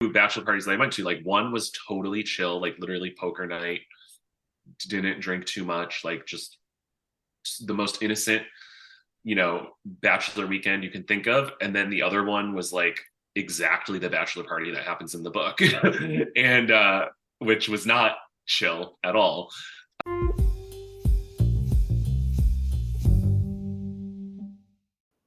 bachelor parties that I went to, like one was totally chill, like literally poker night, didn't drink too much, like just the most innocent, bachelor weekend you can think of. And then the other one was like exactly the bachelor party that happens in the book, and which was not chill at all.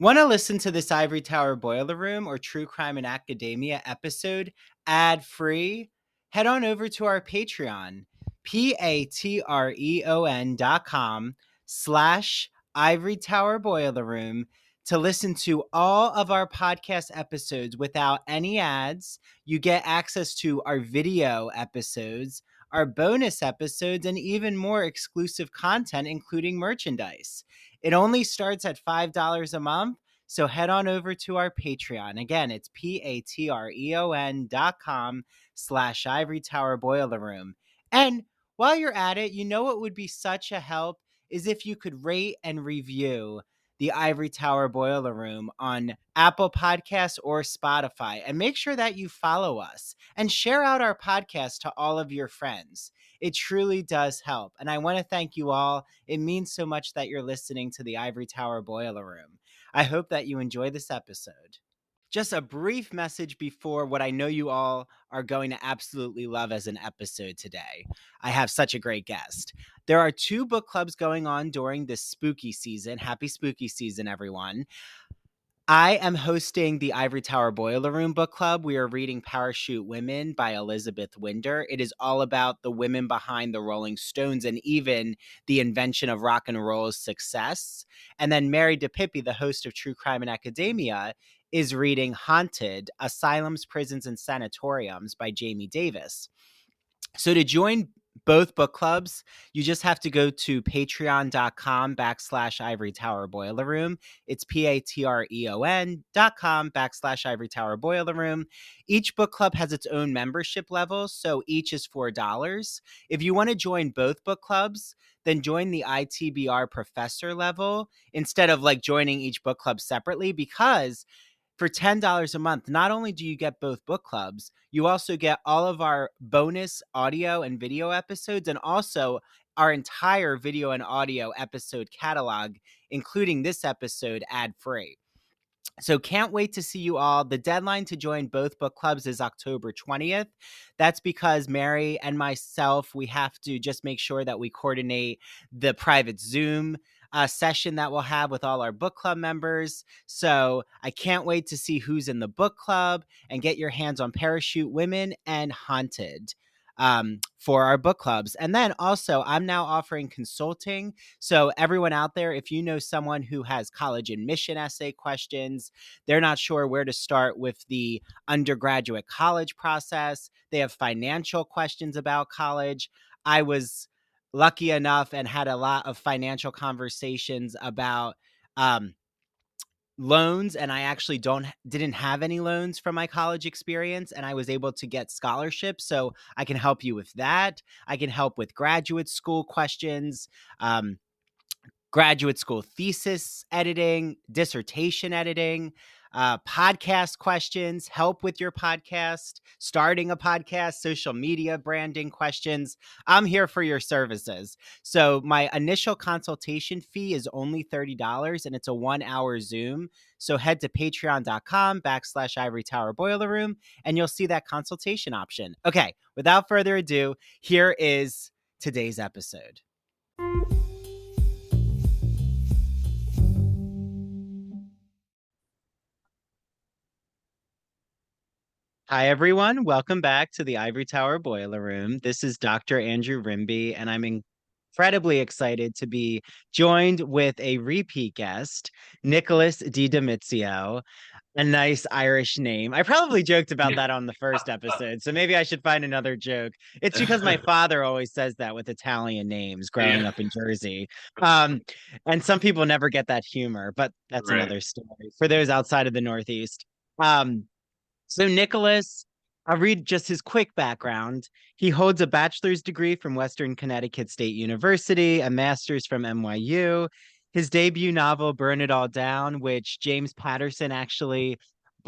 Want to listen to this Ivory Tower Boiler Room or True Crime in Academia episode ad-free? Head on over to our Patreon, patreon.com/Ivory Tower Boiler Room, to listen to all of our podcast episodes without any ads. You get access to our video episodes, our bonus episodes, and even more exclusive content, including merchandise. It only starts at $5 a month, so head on over to our Patreon. Again, it's patreon.com/Ivory Tower Boiler Room. And while you're at it, you know what would be such a help is if you could rate and review the Ivory Tower Boiler Room on Apple Podcasts or Spotify. And make sure that you follow us and share out our podcast to all of your friends. It truly does help. And I want to thank you all. It means so much that you're listening to the Ivory Tower Boiler Room. I hope that you enjoy this episode. Just a brief message before what I know you all are going to absolutely love as an episode today. I have such a great guest. There are 2 book clubs going on during this spooky season. Happy spooky season, everyone. I am hosting the Ivory Tower Boiler Room Book Club. We are reading Parachute Women by Elizabeth Winder. It is all about the women behind the Rolling Stones and even the invention of rock and roll's success. And then Mary DePippi, the host of True Crime in Academia, is reading Haunted: Asylums, Prisons, and Sanatoriums by Jamie Davis. So to join both book clubs, you just have to go to patreon.com/Ivory Tower Boiler Room. It's patreon.com/Ivory Tower Boiler Room. Each book club has its own membership level, so each is $4. If you want to join both book clubs, then join the ITBR professor level instead of like joining each book club separately, because for $10 a month, not only do you get both book clubs, you also get all of our bonus audio and video episodes, and also our entire video and audio episode catalog, including this episode ad-free. So can't wait to see you all. The deadline to join both book clubs is October 20th. That's because Mary and myself, we have to just make sure that we coordinate the private Zoom session that we'll have with all our book club members. So I can't wait to see who's in the book club and get your hands on Parachute Women and Haunted for our book clubs. And then also, I'm now offering consulting. So everyone out there, if you know someone who has college admission essay questions, they're not sure where to start with the undergraduate college process, they have financial questions about college. I was lucky enough and had a lot of financial conversations about loans, and I actually didn't have any loans from my college experience, and I was able to get scholarships. So I can help you with that. I can help with graduate school questions, graduate school thesis editing, dissertation editing, podcast questions, help with your podcast, starting a podcast, social media branding questions. I'm here for your services. So my initial consultation fee is only $30, and it's a 1-hour Zoom. So head to patreon.com/Ivory Tower Boiler Room, and you'll see that consultation option. Okay, without further ado, here is today's episode. Hi, everyone. Welcome back to the Ivory Tower Boiler Room. This is Dr. Andrew Rimby, and I'm incredibly excited to be joined with a repeat guest, Nicolas DiDomizio, a nice Irish name. I probably joked about that on the first episode, so maybe I should find another joke. It's because my father always says that with Italian names growing up in Jersey. And some people never get that humor, but that's Right. another story for those outside of the Northeast. So Nicholas, I'll read just his quick background. He holds a bachelor's degree from Western Connecticut State University, a master's from NYU. His debut novel, Burn It All Down, which James Patterson actually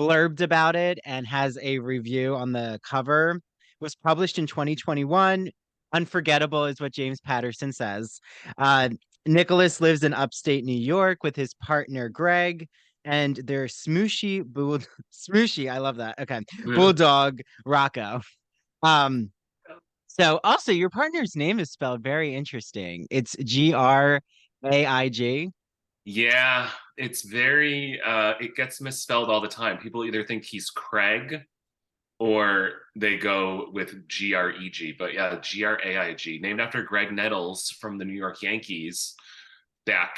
blurbed about it and has a review on the cover. It was published in 2021. Unforgettable is what James Patterson says. Nicholas lives in upstate New York with his partner Greg and their smooshy, I love that. Okay. Bulldog Rocco. Um, so also your partner's name is spelled very interesting. It's Graig. Yeah, it's very it gets misspelled all the time. People either think he's Craig or they go with Greg. But yeah, Graig, named after Greg Nettles from the New York Yankees back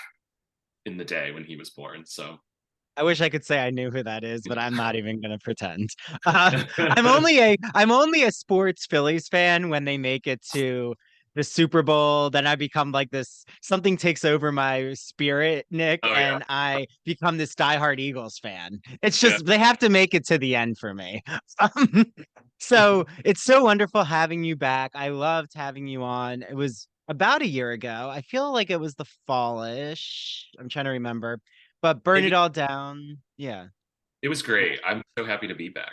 in the day when he was born. So I wish I could say I knew who that is, but I'm not even gonna pretend. I'm only a sports Phillies fan when they make it to the Super Bowl. Then I become like this. Something takes over my spirit, Nick, oh yeah. and I become this diehard Eagles fan. It's Yeah. just they have to make it to the end for me. Um, so it's so wonderful having you back. I loved having you on. It was about a year ago. I feel like it was the fallish. I'm trying to remember. But burn it It, all down. Yeah. it was great. I'm so happy to be back.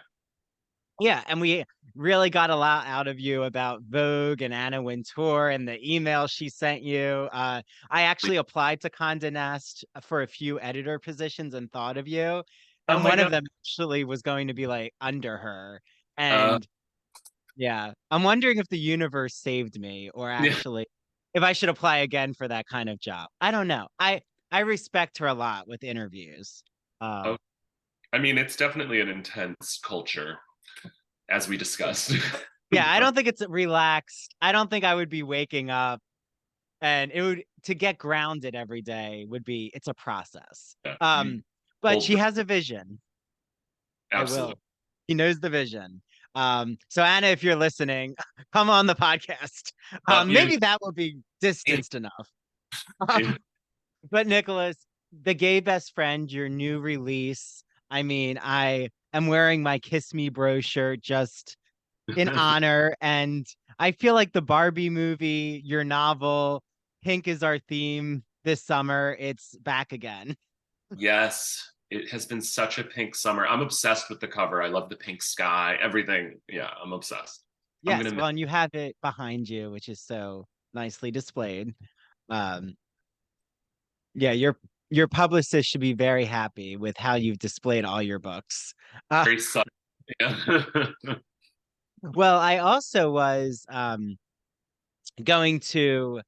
Yeah. And we really got a lot out of you about Vogue and Anna Wintour and the email she sent you. I actually applied to Condé Nast for a few editor positions and thought of you. Oh And my one of God. them actually was going to be like under her. Uh, And yeah, I'm wondering if the universe saved me or yeah. actually if I should apply again for that kind of job. I don't know. I respect her a lot with interviews. Oh, Um, I mean, it's definitely an intense culture, as we discussed. Yeah, I But don't think it's relaxed. I don't think I would be waking up and it would to get grounded every day would be it's a process. yeah, you Um, but hold she has a vision. I absolutely. will. He knows the vision. So Anna, if you're listening, come on the podcast. You, Maybe that will be and, distanced enough. and, But Nicholas, the gay best friend, your new release. I mean, I am wearing my Kiss Me Bro shirt just in honor. And I feel like the Barbie movie, your novel, Pink is our theme this summer. It's back again. yes, it has been such a pink summer. I'm obsessed with the cover. I love the pink sky, everything. Yeah, I'm obsessed. I'm Yes, gonna miss. well, and you have it behind you, which is so nicely displayed. Um, yeah, your publicist should be very happy with how you've displayed all your books. Uh, Very sudden. Yeah. well, I also was going to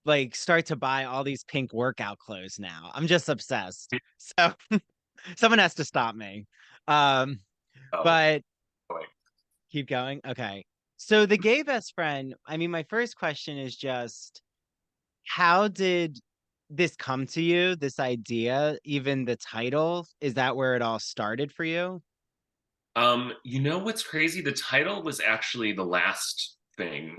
like start to buy all these pink workout clothes now. I'm just obsessed. So someone has to stop me. Um, Oh but boy. keep going. Okay. So the gay best friend, I mean, my first question is just how did this come to you, this idea, even the title? Is that where it all started for you? You know what's crazy? The title was actually the last thing.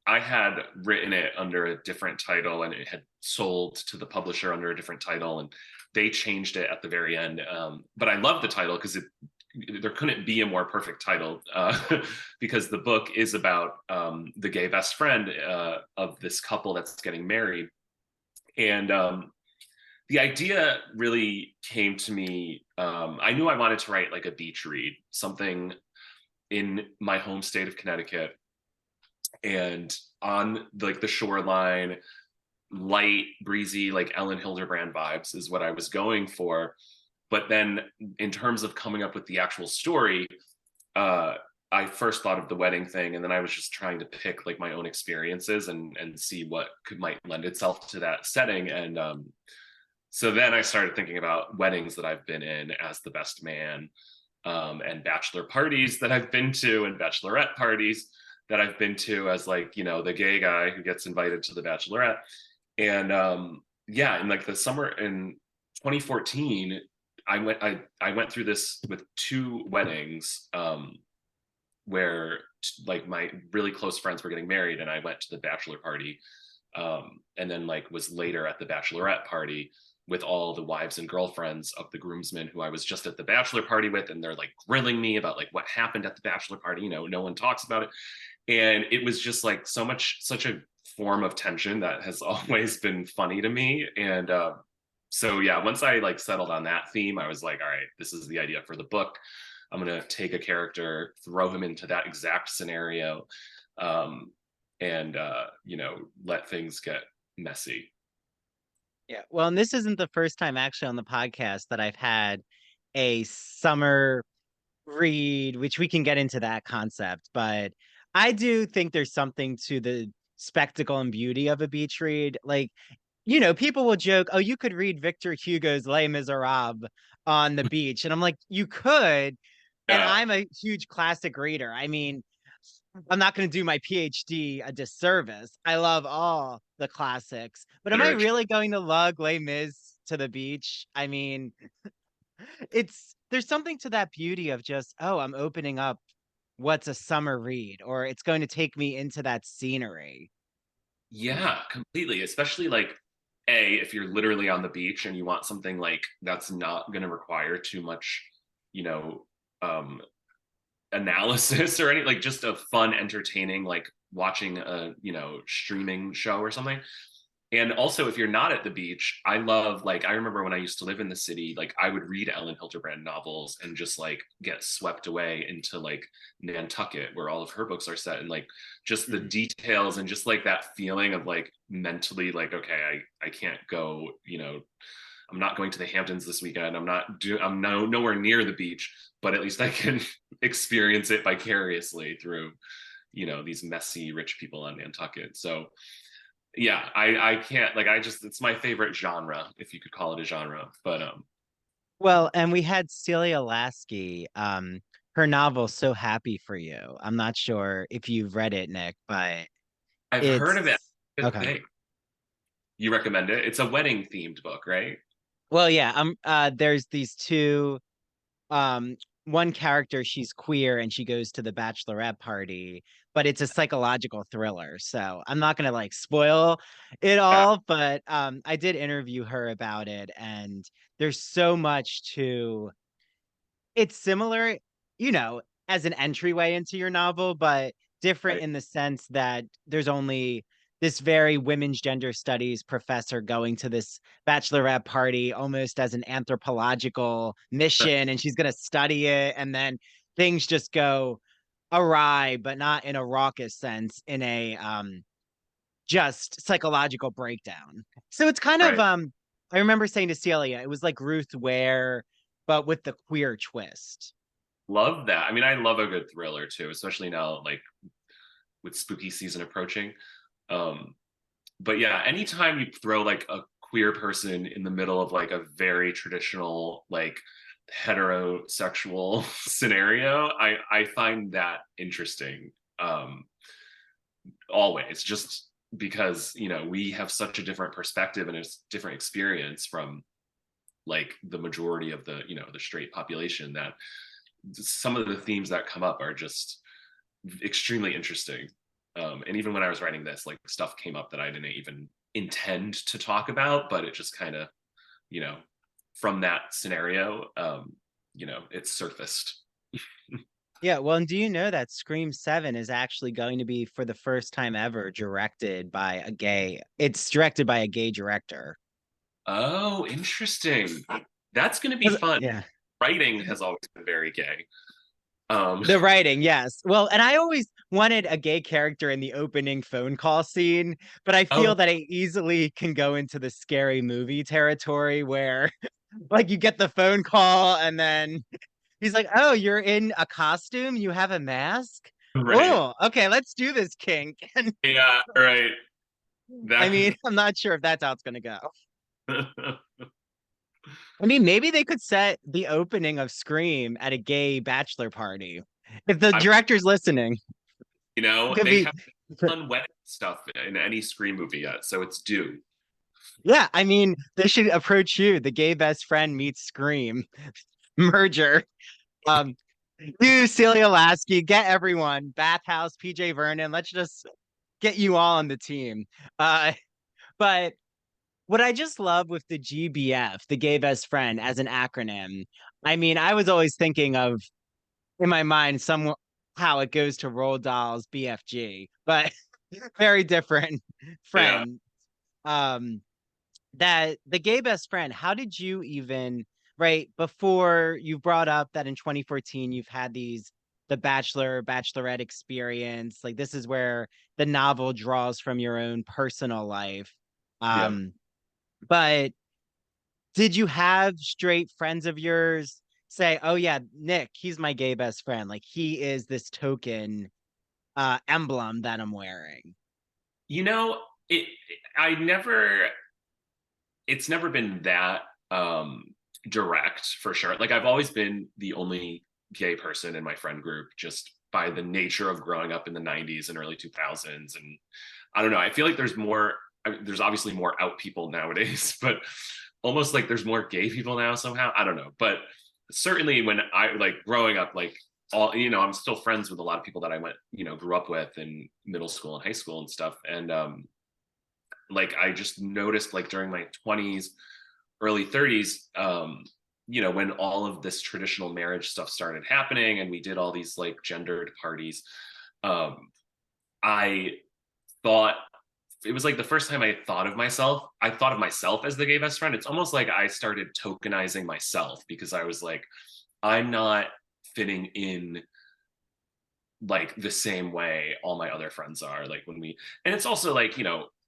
I had written it under a different title and it had sold to the publisher under a different title and they changed it at the very end. But I love the title because there couldn't be a more perfect title because the book is about the gay best friend of this couple that's getting married. And the idea really came to me. I knew I wanted to write like a beach read, something in my home state of Connecticut and on like the shoreline, light, breezy, like Ellen Hilderbrand vibes is what I was going for. But then in terms of coming up with the actual story, uh, I first thought of the wedding thing, and then I was just trying to pick like my own experiences and see what could might lend itself to that setting. And so then I started thinking about weddings that I've been in as the best man, and bachelor parties that I've been to, and bachelorette parties that I've been to as like, you know, the gay guy who gets invited to the bachelorette. And yeah, in like the summer in 2014, I went through this with two weddings where like my really close friends were getting married and I went to the bachelor party, and then like was later at the bachelorette party with all the wives and girlfriends of the groomsmen who I was just at the bachelor party with, and they're like grilling me about like what happened at the bachelor party. You know, no one talks about it, and it was just like such a form of tension that has always been funny to me. And So yeah, once I like settled on that theme, I was like, all right, this is the idea for the book. I'm gonna take a character, throw him into that exact scenario, um, and let things get messy. Yeah. Well, and this isn't the first time actually on the podcast that I've had a summer read, which we can get into that concept, but I do think there's something to the spectacle and beauty of a beach read. Like, people will joke, oh, you could read Victor Hugo's Les Miserables on the beach. And I'm like, you could. And Yeah, I'm a huge classic reader. I mean, I'm not going to do my PhD a disservice. I love all the classics, but am I literature. really going to lug Les Mis to the beach? I mean, there's something to that beauty of just, oh, I'm opening up what's a summer read, or it's going to take me into that scenery. Yeah, completely. Especially like if you're literally on the beach and you want something like that's not going to require too much, you know, um, analysis or any like just a fun, entertaining like watching a streaming show or something. And also, if you're not at the beach, I love, like, I remember when I used to live in the city, like, I would read Ellen Hildebrand novels and just like get swept away into like Nantucket, where all of her books are set, and like just the Mhm. details and just like that feeling of like mentally, like, okay, I can't go, I'm not going to the Hamptons this weekend. I'm nowhere near the beach, but at least I can experience it vicariously through, these messy rich people on Nantucket. So yeah, I can't, like, I just, it's my favorite genre, if you could call it a genre. But Well, and we had Celia Lasky, her novel "So Happy for You." I'm not sure if you've read it, Nick, but I've heard of it. it's Good okay. thing. You recommend it? It's a wedding themed book, right? Well, yeah, there's these two um one character, she's queer and she goes to the bachelorette party, but it's a psychological thriller, so I'm not gonna like spoil it Yeah, all, but I did interview her about it, and there's so much to it's similar, you know, as an entryway into your novel, but different right. in the sense that there's only this very women's gender studies professor going to this bachelorette party almost as an anthropological mission, and she's going to study it. And then things just go awry, but not in a raucous sense, in a just psychological breakdown. So it's kind of Right. I remember saying to Celia, it was like Ruth Ware, but with the queer twist. Love that. I mean, I love a good thriller too, especially now, like with spooky season approaching. Um, but yeah, anytime you throw like a queer person in the middle of like a very traditional, like heterosexual scenario, I find that interesting. Always, just because we have such a different perspective and a different experience from like the majority of the straight population, that some of the themes that come up are just extremely interesting. And even when I was writing this, like stuff came up that I didn't even intend to talk about, but it just kind of, you know, from that scenario, it surfaced. Yeah, well, and do you know that Scream 7 is actually going to be, for the first time ever, directed by a gay? It's directed by a gay director. Oh, interesting. That's going to be 'Cause- fun. Yeah. Writing has always been very gay. Um, The writing, yes. Well, and I always wanted a gay character in the opening phone call scene, but I oh, feel that I easily can go into the scary movie territory where like you get the phone call and then he's like, "Oh, you're in a costume? You have a mask? right. Oh, okay, let's do this kink." And Yeah, right. I That. mean, I'm not sure if that's how it's gonna go. I mean, maybe they could set the opening of Scream at a gay bachelor party. If the I, director's listening, it could they be. have done wedding stuff in any Scream movie yet, so it's due. Yeah, I mean, they should approach you, the gay best friend meets Scream merger. Um, you, Celia Lasky, get everyone, Bathhouse, PJ Vernon. Let's just get you all on the team. Uh, but what I just love with the GBF, the gay best friend, as an acronym, I mean, I was always thinking of, in my mind, somehow it goes to Roald Dahl's BFG, but very different Yeah, friend. Um, that the gay best friend, how did you even, right, before you brought up that in 2014 you've had the bachelor bachelorette experience, like this is where the novel draws from your own personal life. Yeah. um but did you have straight friends of yours say, oh yeah, Nick, he's my gay best friend, like he is this token emblem that I'm wearing? You know, it I never it's never been that direct for sure. Like I've always been the only gay person in my friend group just by the nature of growing up in the 90s and early 2000s. And I don't know, I feel like there's obviously more out people nowadays, but almost like there's more gay people now somehow. I don't know. But certainly when I like growing up, like all, I'm still friends with a lot of people that I grew up with in middle school and high school and stuff. And like I just noticed like during my 20s, early 30s, when all of this traditional marriage stuff started happening and we did all these like gendered parties, um, I thought it was like the first time I thought of myself as the gay best friend. It's almost like I started tokenizing myself because I was like, I'm not fitting in like the same way all my other friends are. Like and it's also like,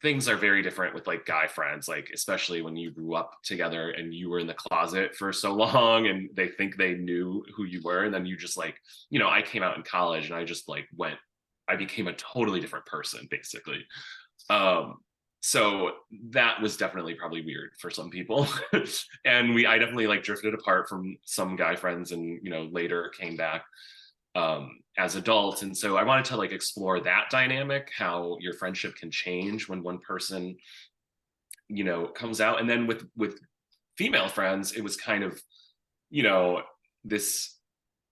things are very different with like guy friends, like especially when you grew up together and you were in the closet for so long and they think they knew who you were. And then you just like, I came out in college and I just like I became a totally different person basically. Um, so that was definitely probably weird for some people. And I definitely like drifted apart from some guy friends and, later came back as adults. And so I wanted to like explore that dynamic, how your friendship can change when one person, comes out. And then with female friends, it was kind of, you know, this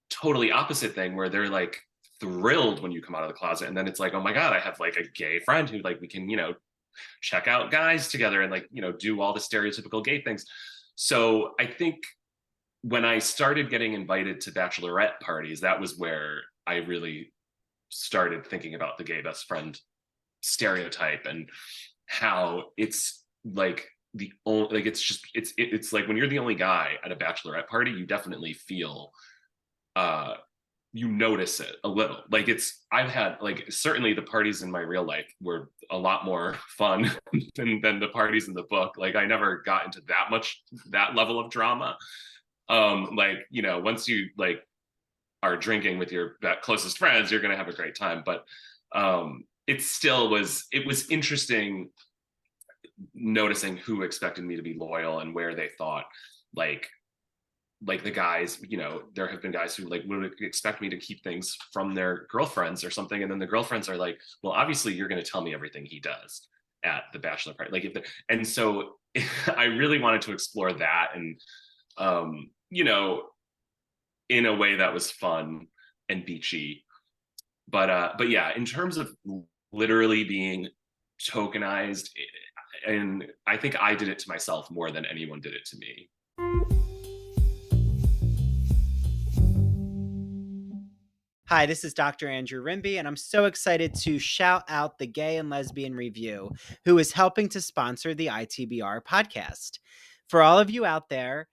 totally opposite thing where they're like thrilled when you come out of the closet. And then it's like, oh my God, I have like a gay friend who like we can, check out guys together and like, do all the stereotypical gay things. So I think when I started getting invited to bachelorette parties, that was where I really started thinking about the gay best friend stereotype and how it's like the only like it's like when you're the only guy at a bachelorette party, you definitely feel you notice it a little. Like I've had like certainly the parties in my real life were a lot more fun than the parties in the book. Like I never got into that level of drama. Like, once you like are drinking with your closest friends, you're gonna have a great time. But it was interesting noticing who expected me to be loyal and where they thought like the guys, there have been guys who like would expect me to keep things from their girlfriends or something, and then the girlfriends are like, well, obviously you're going to tell me everything he does at the bachelor party, like and so I really wanted to explore that and in a way that was fun and beachy. But yeah, in terms of literally being tokenized, and I think I did it to myself more than anyone did it to me. Hi, this is Dr. Andrew Rimby, and I'm so excited to shout out the Gay and Lesbian Review, who is helping to sponsor the ITBR podcast. For all of you out there,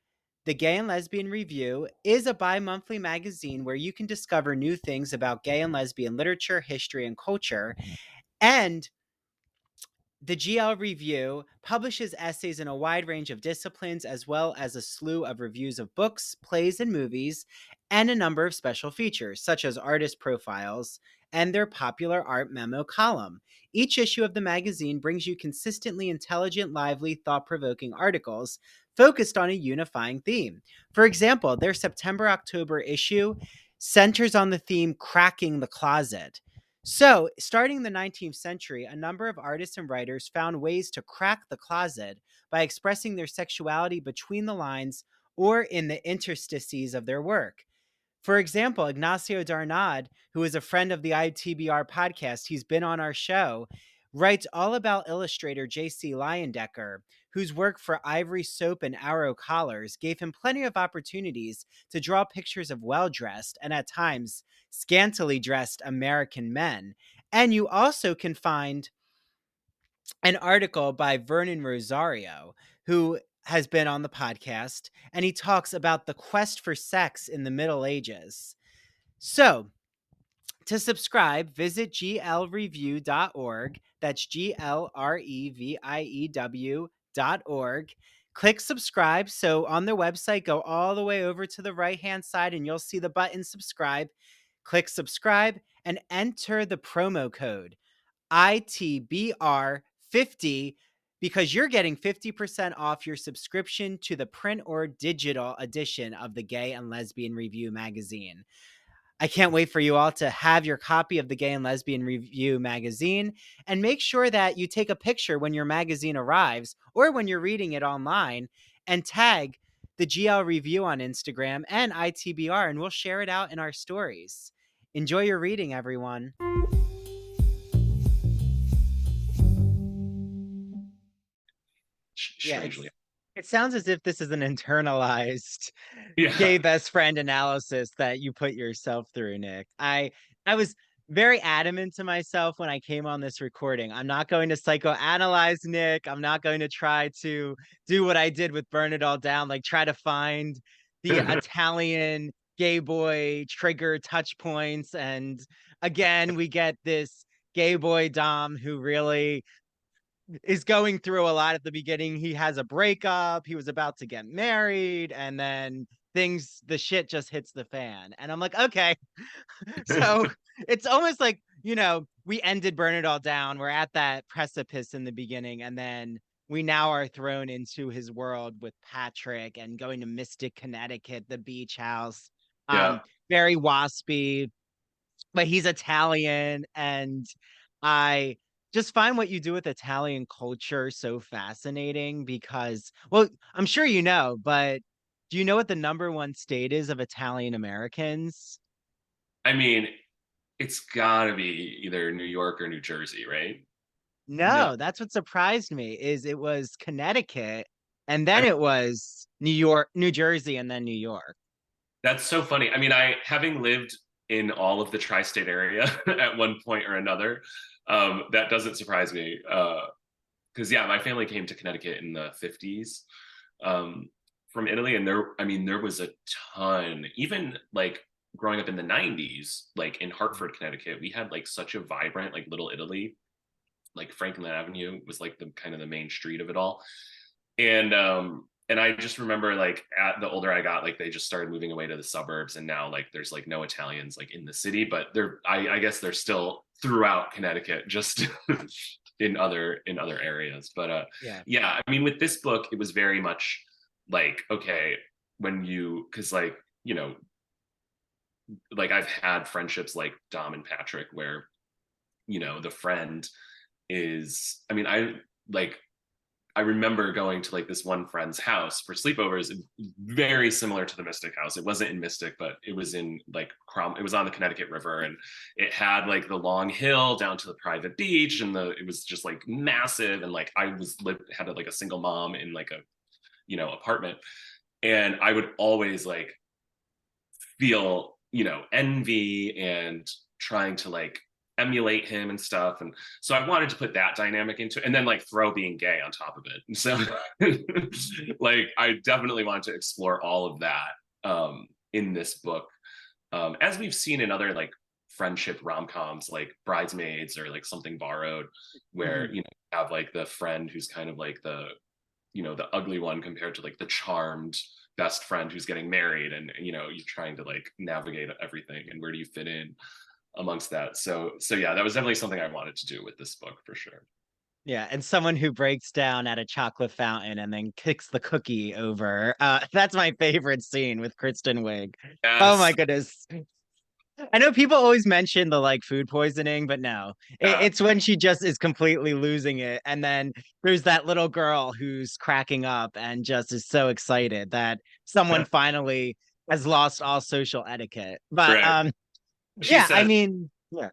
the Gay and Lesbian Review is a bi-monthly magazine where you can discover new things about gay and lesbian literature, history, and culture. And the GL Review publishes essays in a wide range of disciplines, as well as a slew of reviews of books, plays, and movies, and a number of special features, such as artist profiles and their popular art memo column. Each issue of the magazine brings you consistently intelligent, lively, thought-provoking articles focused on a unifying theme. For example, their September-October issue centers on the theme Cracking the Closet. So, starting in the 19th century, a number of artists and writers found ways to crack the closet by expressing their sexuality between the lines or in the interstices of their work. For example, Ignacio Darnad, who is a friend of the ITBR podcast, he's been on our show, writes all about illustrator J.C. Leyendecker, whose work for Ivory Soap and Arrow Collars gave him plenty of opportunities to draw pictures of well-dressed and at times scantily dressed American men. And you also can find an article by Vernon Rosario, who has been on the podcast, and he talks about the quest for sex in the Middle Ages. So, to subscribe, visit glreview.org. That's glreview.org. Click subscribe. So on their website, go all the way over to the right-hand side and you'll see the button subscribe. Click subscribe and enter the promo code ITBR50 because you're getting 50% off your subscription to the print or digital edition of the Gay and Lesbian Review magazine. I can't wait for you all to have your copy of the Gay and Lesbian Review magazine, and make sure that you take a picture when your magazine arrives or when you're reading it online and tag the GL Review on Instagram and ITBR, and we'll share it out in our stories. Enjoy your reading, everyone. Strangely. It sounds as if this is an internalized Yeah. gay best friend analysis that you put yourself through, Nick. I was very adamant to myself when I came on this recording. I'm not going to psychoanalyze Nick. I'm not going to try to do what I did with Burn It All Down, like try to find the Italian gay boy trigger touch points. And again, we get this gay boy Dom who really is going through a lot at the beginning. He has a breakup, he was about to get married, and then the shit just hits the fan. And I'm like, okay. So it's almost like, we ended Burn It All Down. We're at that precipice in the beginning, and then we now are thrown into his world with Patrick and going to Mystic, Connecticut, the beach house. Yeah. Very waspy, but he's Italian, and I just find what you do with Italian culture so fascinating because, well, I'm sure you know, but do you know what the number one state is of Italian Americans? I mean, it's gotta be either New York or New Jersey, right? No. No, that's what surprised me is it was Connecticut and then I it was New York, New Jersey, and then New York. That's so funny. I mean, I having lived in all of the tri-state area at one point or another, that doesn't surprise me. Because yeah, my family came to Connecticut in the 50s from Italy, and there was a ton. Even like growing up in the 90s, like in Hartford, Connecticut, we had like such a vibrant like Little Italy. Like Franklin Avenue was like the kind of the main street of it all. And I just remember like at the older I got, like they just started moving away to the suburbs, and now like there's like no Italians like in the city, but I guess they're still throughout Connecticut, just in other areas. But yeah, I mean with this book, it was very much like, okay, because like, like I've had friendships like Dom and Patrick where, the friend is, I mean, I remember going to like this one friend's house for sleepovers, very similar to the Mystic house. It wasn't in Mystic, but it was in like it was on the Connecticut River, and it had like the long hill down to the private beach, and it was just like massive. And like had like a single mom in like a, apartment, and I would always like feel, envy and trying to like emulate him and stuff. And so I wanted to put that dynamic into it, and then like throw being gay on top of it. And so like I definitely wanted to explore all of that in this book. As we've seen in other like friendship rom-coms like Bridesmaids or like Something Borrowed, where you have like the friend who's kind of like the ugly one compared to like the charmed best friend who's getting married, and you're trying to like navigate everything, and where do you fit in amongst that. So yeah, that was definitely something I wanted to do with this book for sure. Yeah, and someone who breaks down at a chocolate fountain and then kicks the cookie over. That's my favorite scene with Kristen Wiig. Oh my Yes. goodness. I know people always mention the like food poisoning, but no, it's when she just is completely losing it. And then there's that little girl who's cracking up and just is so excited that someone finally has lost all social etiquette. But Right. yeah, I mean, yeah.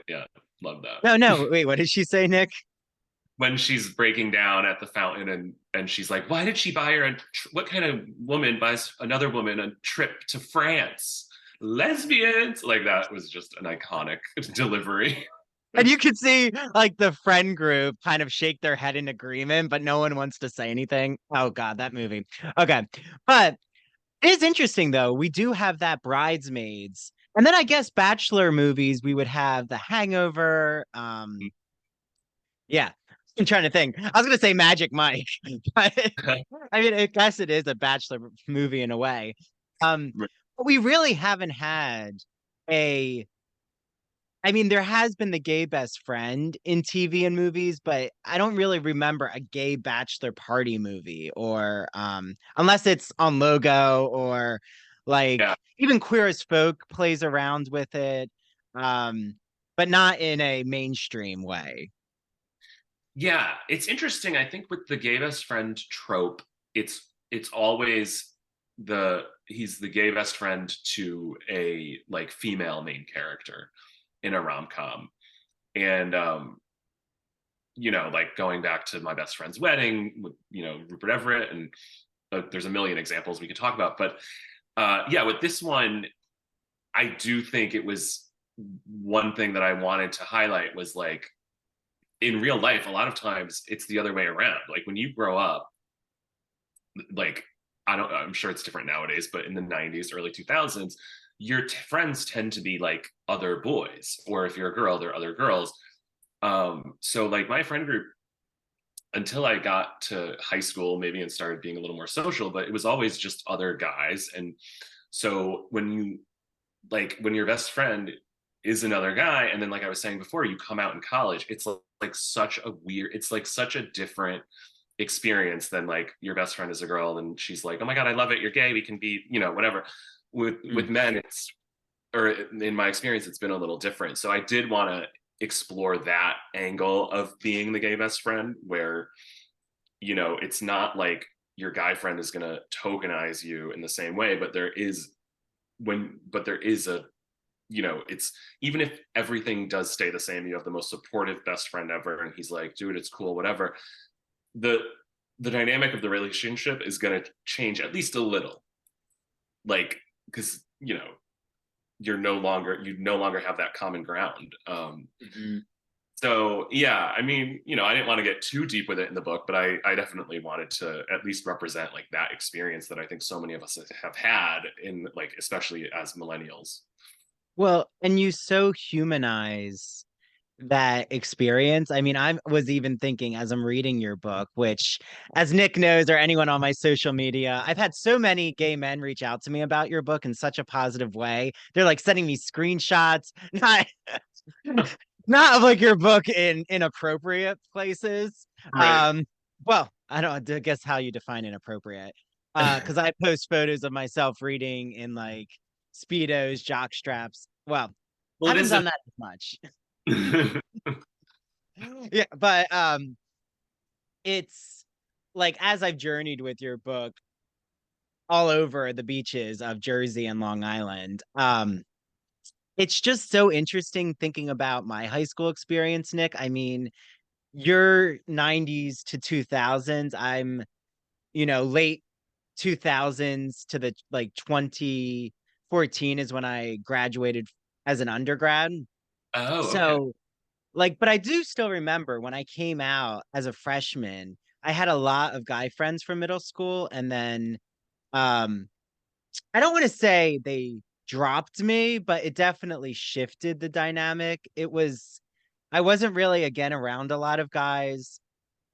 Yeah, love that. No, wait, what did she say, Nick? When she's breaking down at the fountain, and she's like, why did she buy her what kind of woman buys another woman a trip to France? Lesbians. Like that was just an iconic delivery. And you could see like the friend group kind of shake their head in agreement, but no one wants to say anything. Oh God, that movie. Okay. But it is interesting though. We do have that Bridesmaids. And then I guess Bachelor movies, we would have The Hangover. Yeah. I'm trying to think. I was gonna say Magic Mike, but I mean, I guess it is a Bachelor movie in a way. But we really haven't had a I mean, there has been the gay best friend in TV and movies, but I don't really remember a gay bachelor party movie or unless it's on Logo or like Yeah. even Queer as Folk plays around with it. Um, but not in a mainstream way. Yeah, it's interesting. I think with the gay best friend trope, it's always he's the gay best friend to a like female main character in a rom-com. And like going back to My Best Friend's Wedding with, Rupert Everett, and there's a million examples we could talk about. But yeah, with this one, I do think it was one thing that I wanted to highlight was like in real life, a lot of times it's the other way around. Like when you grow up, like I'm sure it's different nowadays, but in the 90s, early 2000s, your friends tend to be like other boys, or if you're a girl, they're other girls. So like my friend group until I got to high school, maybe, and started being a little more social, but it was always just other guys. And so when your best friend is another guy, and then like I was saying before, you come out in college, it's like such a weird, it's like such a different experience than like your best friend is a girl and she's like, oh my God, I love it, you're gay, we can be, whatever. With Mm. men, or in my experience, it's been a little different. So I did want to explore that angle of being the gay best friend where, it's not like your guy friend is going to tokenize you in the same way, but there is a, it's even if everything does stay the same, you have the most supportive best friend ever, and he's like, dude, it's cool, whatever. The the dynamic of the relationship is going to change at least a little, like because you no longer have that common ground. Mhm. So yeah, I mean, I didn't want to get too deep with it in the book, but I definitely wanted to at least represent like that experience that I think so many of us have had in like, especially as millennials. Well, and you so humanize that experience. I mean, I was even thinking as I'm reading your book, which, as Nick knows, or anyone on my social media, I've had so many gay men reach out to me about your book in such a positive way. They're like sending me screenshots, not not of like your book in inappropriate places. Right. Well, I don't I guess how you define inappropriate. Because I post photos of myself reading in like speedos, jock straps. Well, Well, it haven't isn't. done that as much. Yeah, but it's like as I've journeyed with your book all over the beaches of Jersey and Long Island, it's just so interesting thinking about my high school experience, Nick. I mean, your 90s to 2000s, I'm, late 2000s to the like 2014 is when I graduated as an undergrad. Oh, okay. So like, but I do still remember when I came out as a freshman, I had a lot of guy friends from middle school, and then um I don't want to say they dropped me, but it definitely shifted the dynamic. I wasn't really again around a lot of guys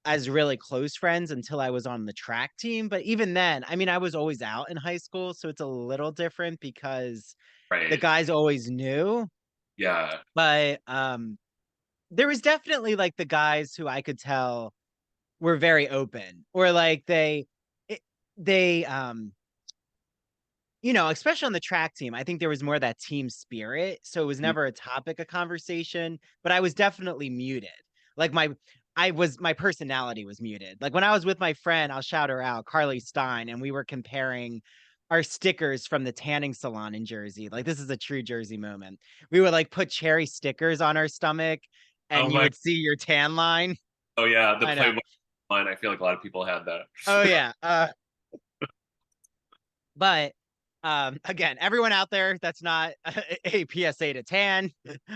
as really close friends until I was on the track team. But even then, I mean, I was always out in high school, so it's a little different because the Right. guys always knew. Yeah. But there was definitely like the guys who I could tell were very open or like it- they especially on the track team, I think there was more of that team spirit, so it was Mm. never a topic of conversation, but I was definitely muted. Like my personality was muted. Like when I was with my friend, I'll shout her out, Carly Stein, and we were comparing our stickers from the tanning salon in Jersey. Like this is a true Jersey moment. We would like put cherry stickers on our stomach Oh and you my. would see your tan line. Oh yeah, the I know. Playboy one. I feel like a lot of people had that. Oh yeah. But Again, everyone out there, that's not a PSA to tan.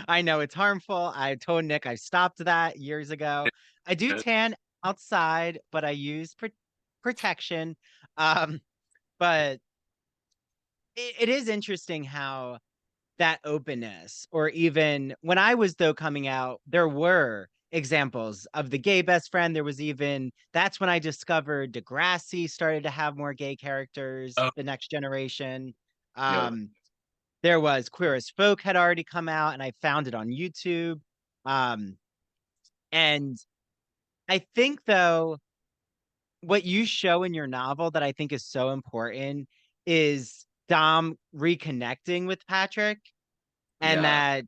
I know it's harmful. I told Nick I stopped that years ago. I do tan outside, but I use protection. Um, but it is interesting how that openness, or even when I was though coming out, there were examples of the gay best friend. There was even that's when I discovered Degrassi started to have more gay characters, Oh, the next generation. yep. Um, there was Queer as Folk had already come out, and I found it on YouTube. Um, and I think though, what you show in your novel that I think is so important is Dom reconnecting with Patrick, and Yeah. that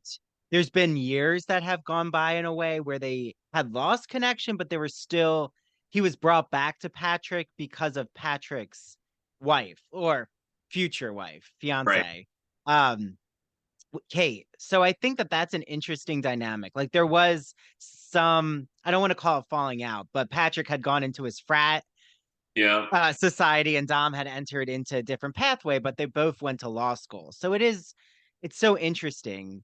there's been years that have gone by in a way where they had lost connection, but they were still he was brought back to Patrick because of Patrick's wife or future wife, Right. fiance, um, Kate. So I think that that's an interesting dynamic. Like there was some, I don't want to call it falling out, but Patrick had gone into his frat Yeah. society and Dom had entered into a different pathway, but they both went to law school. So it's so interesting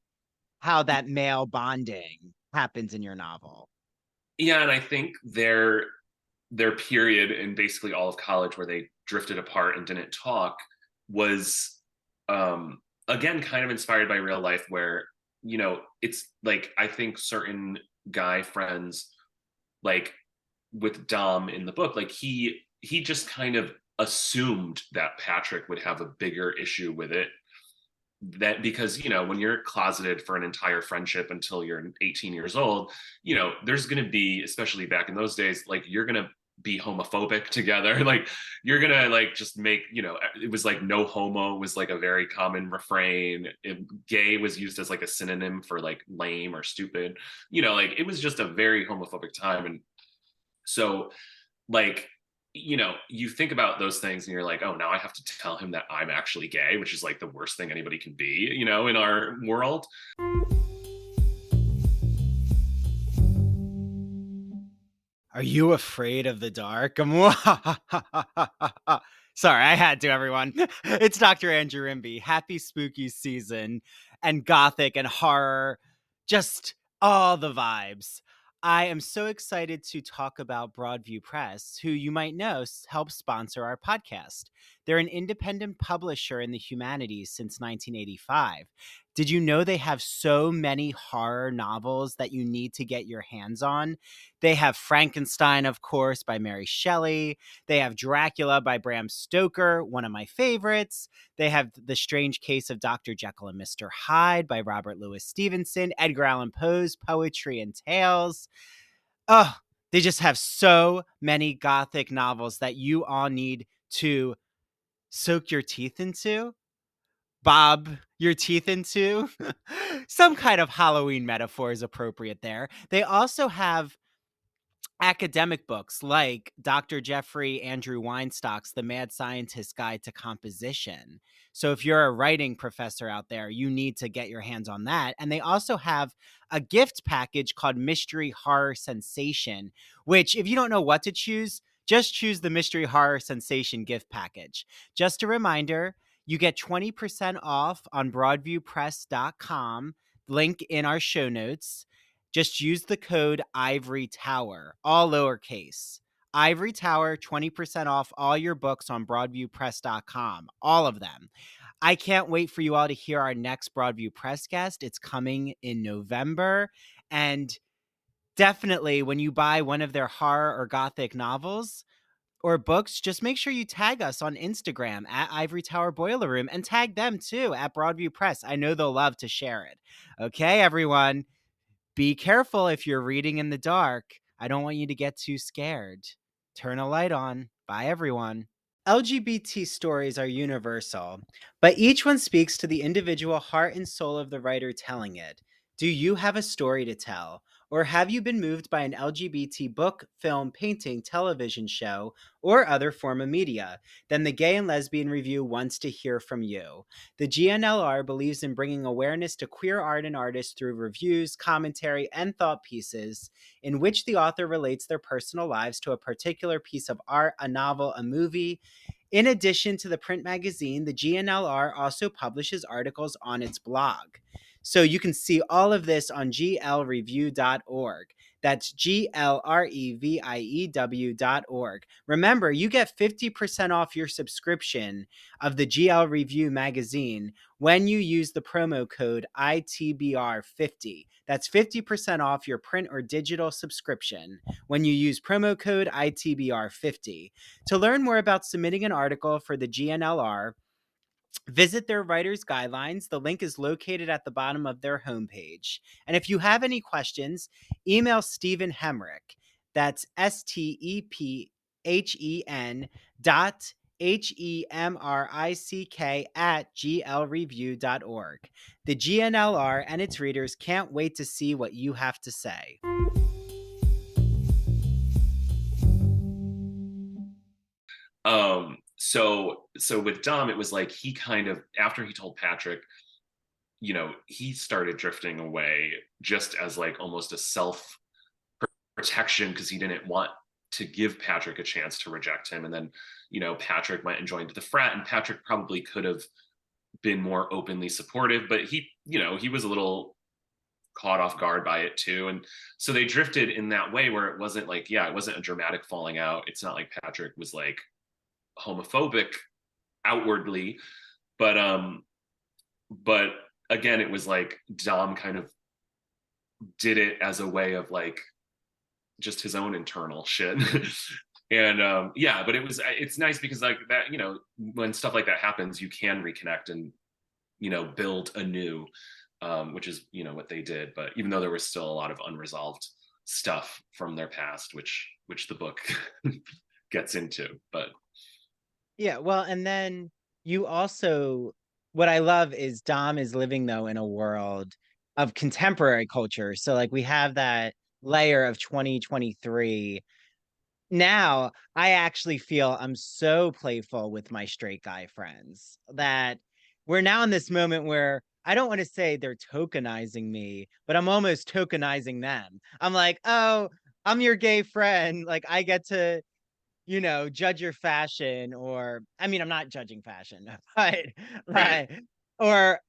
how that male bonding happens in your novel. Yeah, and I think their period in basically all of college where they drifted apart and didn't talk was um again kind of inspired by real life where it's like I think certain guy friends like with Dom in the book like he just kind of assumed that Patrick would have a bigger issue with it that because when you're closeted for an entire friendship until you're 18 years old there's going to be, especially back in those days, like you're going to be homophobic together like you're going to like just make it was like no homo was like a very common refrain. Gay was used as like a synonym for like lame or stupid, like it was just a very homophobic time. And so like you think about those things and you're like, oh, now I have to tell him that I'm actually gay, which is like the worst thing anybody can be, in our world. Are you afraid of the dark? Sorry, I had to, everyone. It's Dr. Andrew Rimby. Happy spooky season and gothic and horror, just all the vibes. I am so excited to talk about Broadview Press, who you might know helps sponsor our podcast. They're an independent publisher in the humanities since 1985. Did you know they have so many horror novels that you need to get your hands on? They have Frankenstein, of course, by Mary Shelley. They have Dracula by Bram Stoker, one of my favorites. They have The Strange Case of Dr. Jekyll and Mr. Hyde by Robert Louis Stevenson, Edgar Allan Poe's Poetry and Tales. Oh, they just have so many gothic novels that you all need to soak your teeth into, bob your teeth into. Some kind of Halloween metaphor is appropriate there. They also have academic books like Dr. Jeffrey Andrew Weinstock's The Mad Scientist's Guide to Composition. So if you're a writing professor out there, you need to get your hands on that. And they also have a gift package called Mystery Horror Sensation, which if you don't know what to choose, just choose the Mystery Horror Sensation gift package. Just a reminder, you get 20% off on broadviewpress.com, link in our show notes. Just use the code Ivory Tower, all lowercase. Ivory Tower, 20% off all your books on broadviewpress.com, all of them. I can't wait for you all to hear our next Broadview Press guest. It's coming in November. And definitely, when you buy one of their horror or gothic novels or books, just make sure you tag us on Instagram at Ivory Tower Boiler Room and tag them too at Broadview Press. I know they'll love to share it. Okay, everyone. Be careful if you're reading in the dark. I don't want you to get too scared. Turn a light on. Bye, everyone. LGBT stories are universal, but each one speaks to the individual heart and soul of the writer telling it. Do you have a story to tell? Or have you been moved by an LGBT book, film, painting, television show, or other form of media? Then the Gay and Lesbian Review wants to hear from you. The GNLR believes in bringing awareness to queer art and artists through reviews, commentary, and thought pieces in which the author relates their personal lives to a particular piece of art, a novel, a movie, In addition to the print magazine, the GNLR also publishes articles on its blog. So you can see all of this on glreview.org. That's glreview.org. Remember, you get 50% off your subscription of the GL Review magazine when you use the promo code ITBR50. That's 50% off your print or digital subscription when you use promo code ITBR50. To learn more about submitting an article for the GNLR, visit their writer's guidelines. The link is located at the bottom of their homepage. And if you have any questions, email Stephen Hemrick. That's STEPHEN dot HEMRICK at glreview.org. The GNLR and its readers can't wait to see what you have to say. So with Dom, it was like he kind of, after he told Patrick, he started drifting away just as like almost a self protection, because he didn't want to give Patrick a chance to reject him. And then, Patrick went and joined the frat, and Patrick probably could have been more openly supportive, but he was a little caught off guard by it too. And so they drifted in that way where it wasn't like, it wasn't a dramatic falling out. It's not like Patrick was like homophobic outwardly, but again, it was like Dom kind of did it as a way of like just his own internal shit. And but it's nice because like that, when stuff like that happens, you can reconnect and build anew, which is what they did. But even though there was still a lot of unresolved stuff from their past, which the book gets into. But yeah, well, and then you also, what I love is Dom is living though in a world of contemporary culture. So like we have that layer of 2023. Now I actually feel I'm so playful with my straight guy friends that we're now in this moment where I don't want to say they're tokenizing me, but I'm almost tokenizing them. I'm like, oh, I'm your gay friend. Like I get to judge your fashion, or I mean, I'm not judging fashion, but right. like, or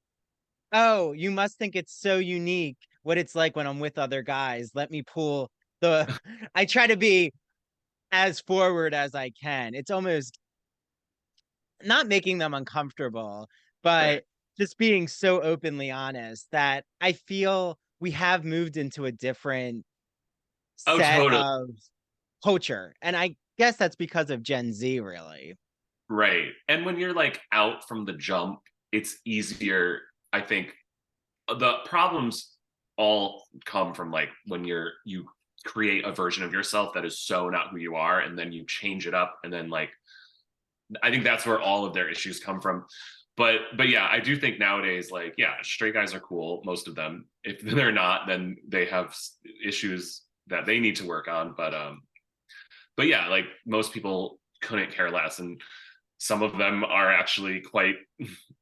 oh, you must think it's so unique what it's like when I'm with other guys. Let me pull the I try to be as forward as I can. It's almost not making them uncomfortable, Right. but just being so openly honest that I feel we have moved into a different Oh, set totally. of culture. And I guess that's because of Gen Z, really. Right. And when you're like out from the jump, it's easier. I think the problems all come from like when you create a version of yourself that is so not who you are, and then you change it up, and then like I think that's where all of their issues come from. But yeah, I do think nowadays, like, straight guys are cool, most of them. If they're not, then they have issues that they need to work on. But yeah, like most people couldn't care less, and some of them are actually quite,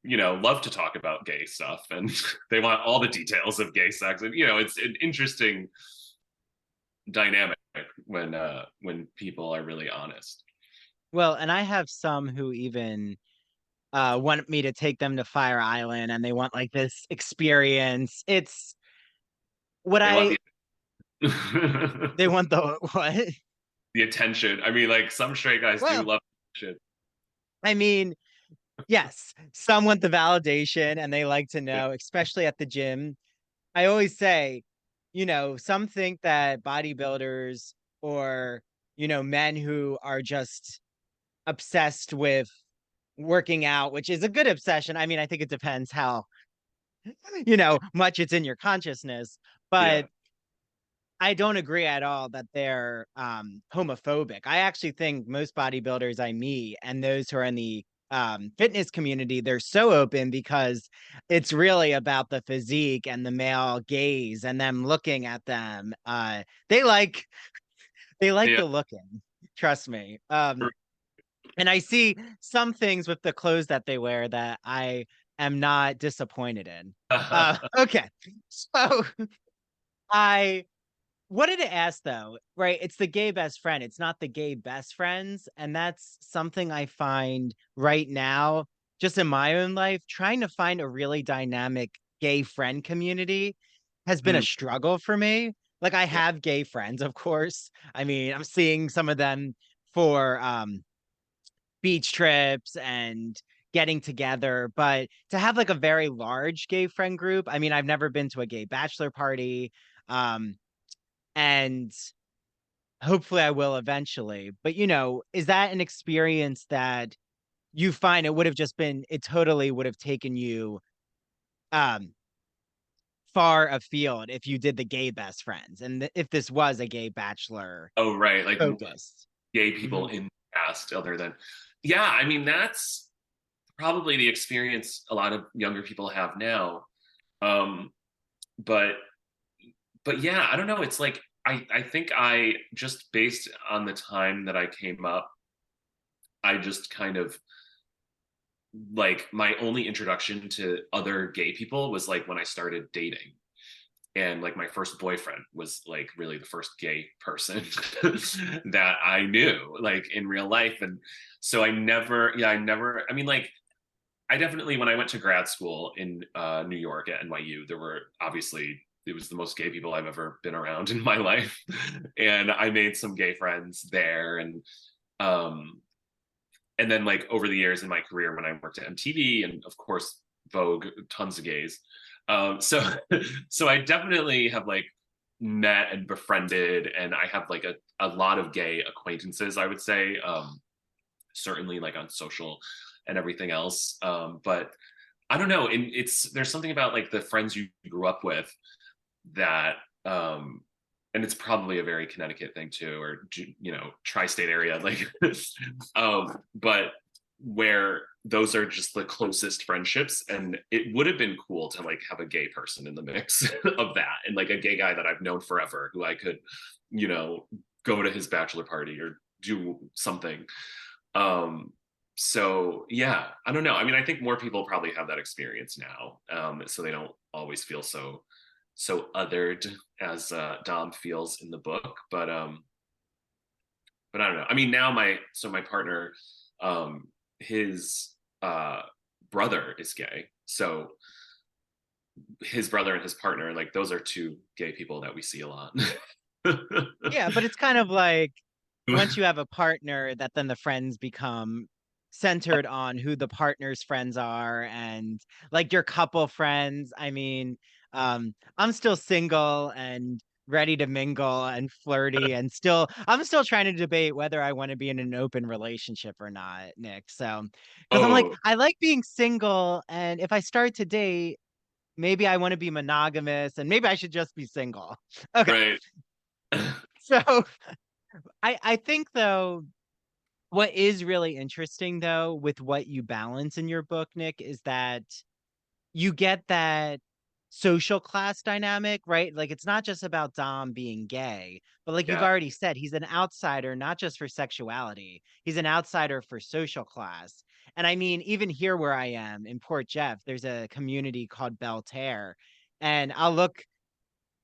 love to talk about gay stuff, and they want all the details of gay sex, and it's an interesting dynamic when people are really honest. Well, and I have some who even want me to take them to Fire Island, and they want like this experience. It's what They want I the they want the what? the attention. I mean, like some straight guys do Well, love shit. I mean, yes, some want the validation and they like to know, especially at the gym. I always say, some think that bodybuilders or, men who are just obsessed with working out, which is a good obsession. I mean, I think it depends how, much it's in your consciousness, Yeah. but I don't agree at all that they're homophobic. I actually think most bodybuilders I meet and those who are in the fitness community, they're so open because it's really about the physique and the male gaze and them looking at them. They like they like Yeah. the looking. Trust me. And I see some things with the clothes that they wear that I am not disappointed in. Okay, so I wanted to ask though, right? It's the gay best friend. It's not the gay best friends. And that's something I find right now, just in my own life, trying to find a really dynamic gay friend community has been a Mm, struggle for me. Like I yeah. have gay friends, of course. I mean, I'm seeing some of them for beach trips and getting together, but to have like a very large gay friend group, I mean, I've never been to a gay bachelor party. Um, and hopefully I will eventually. But is that an experience that you find it would have just been it totally would have taken you um far afield if you did the gay best friends and if this was a gay bachelor Oh, right. Like focus? gay people Mhm. in the past, other than, yeah. I mean, that's probably the experience a lot of younger people have now. Um, but yeah, I don't know. It's like I think I just based on the time that I came up, I just kind of like my only introduction to other gay people was like when I started dating. And like my first boyfriend was like really the first gay person that I knew like in real life. And so I mean, like, I definitely, when I went to grad school in New York at NYU, there were obviously, it was the most gay people I've ever been around in my life. And I made some gay friends there. Um, and then like over the years in my career, when I worked at MTV and of course Vogue, tons of gays. So so I definitely have like met and befriended, and I have like a lot of gay acquaintances, I would say. Certainly like on social and everything else. But I don't know, and it's there's something about like the friends you grew up with that and it's probably a very Connecticut thing too, or tri-state area, like but where those are just the closest friendships, and it would have been cool to like have a gay person in the mix of that, and like a gay guy that I've known forever who I could, you know, go to his bachelor party or do something. um so yeah, I don't know. I mean, I think more people probably have that experience now, so they don't always feel so othered as Dom feels in the book. But I don't know. I mean, now my partner, um, his brother is gay, so his brother and his partner, like those are two gay people that we see a lot. Yeah, but it's kind of like once you have a partner that then the friends become centered on who the partner's friends are and like your couple friends. I mean, I'm still single and ready to mingle and flirty and I'm still trying to debate whether I want to be in an open relationship or not, Nick. So, because I'm like, Oh, I like being single, and if I start to date, maybe I want to be monogamous and maybe I should just be single. Okay. right. So I think though what is really interesting though with what you balance in your book, Nick, is that you get that social class dynamic, right? Like it's not just about Dom being gay, but like you've Yeah. already said, he's an outsider, not just for sexuality, he's an outsider for social class. And I mean, even here where I am in Port Jeff, there's a community called Belterre.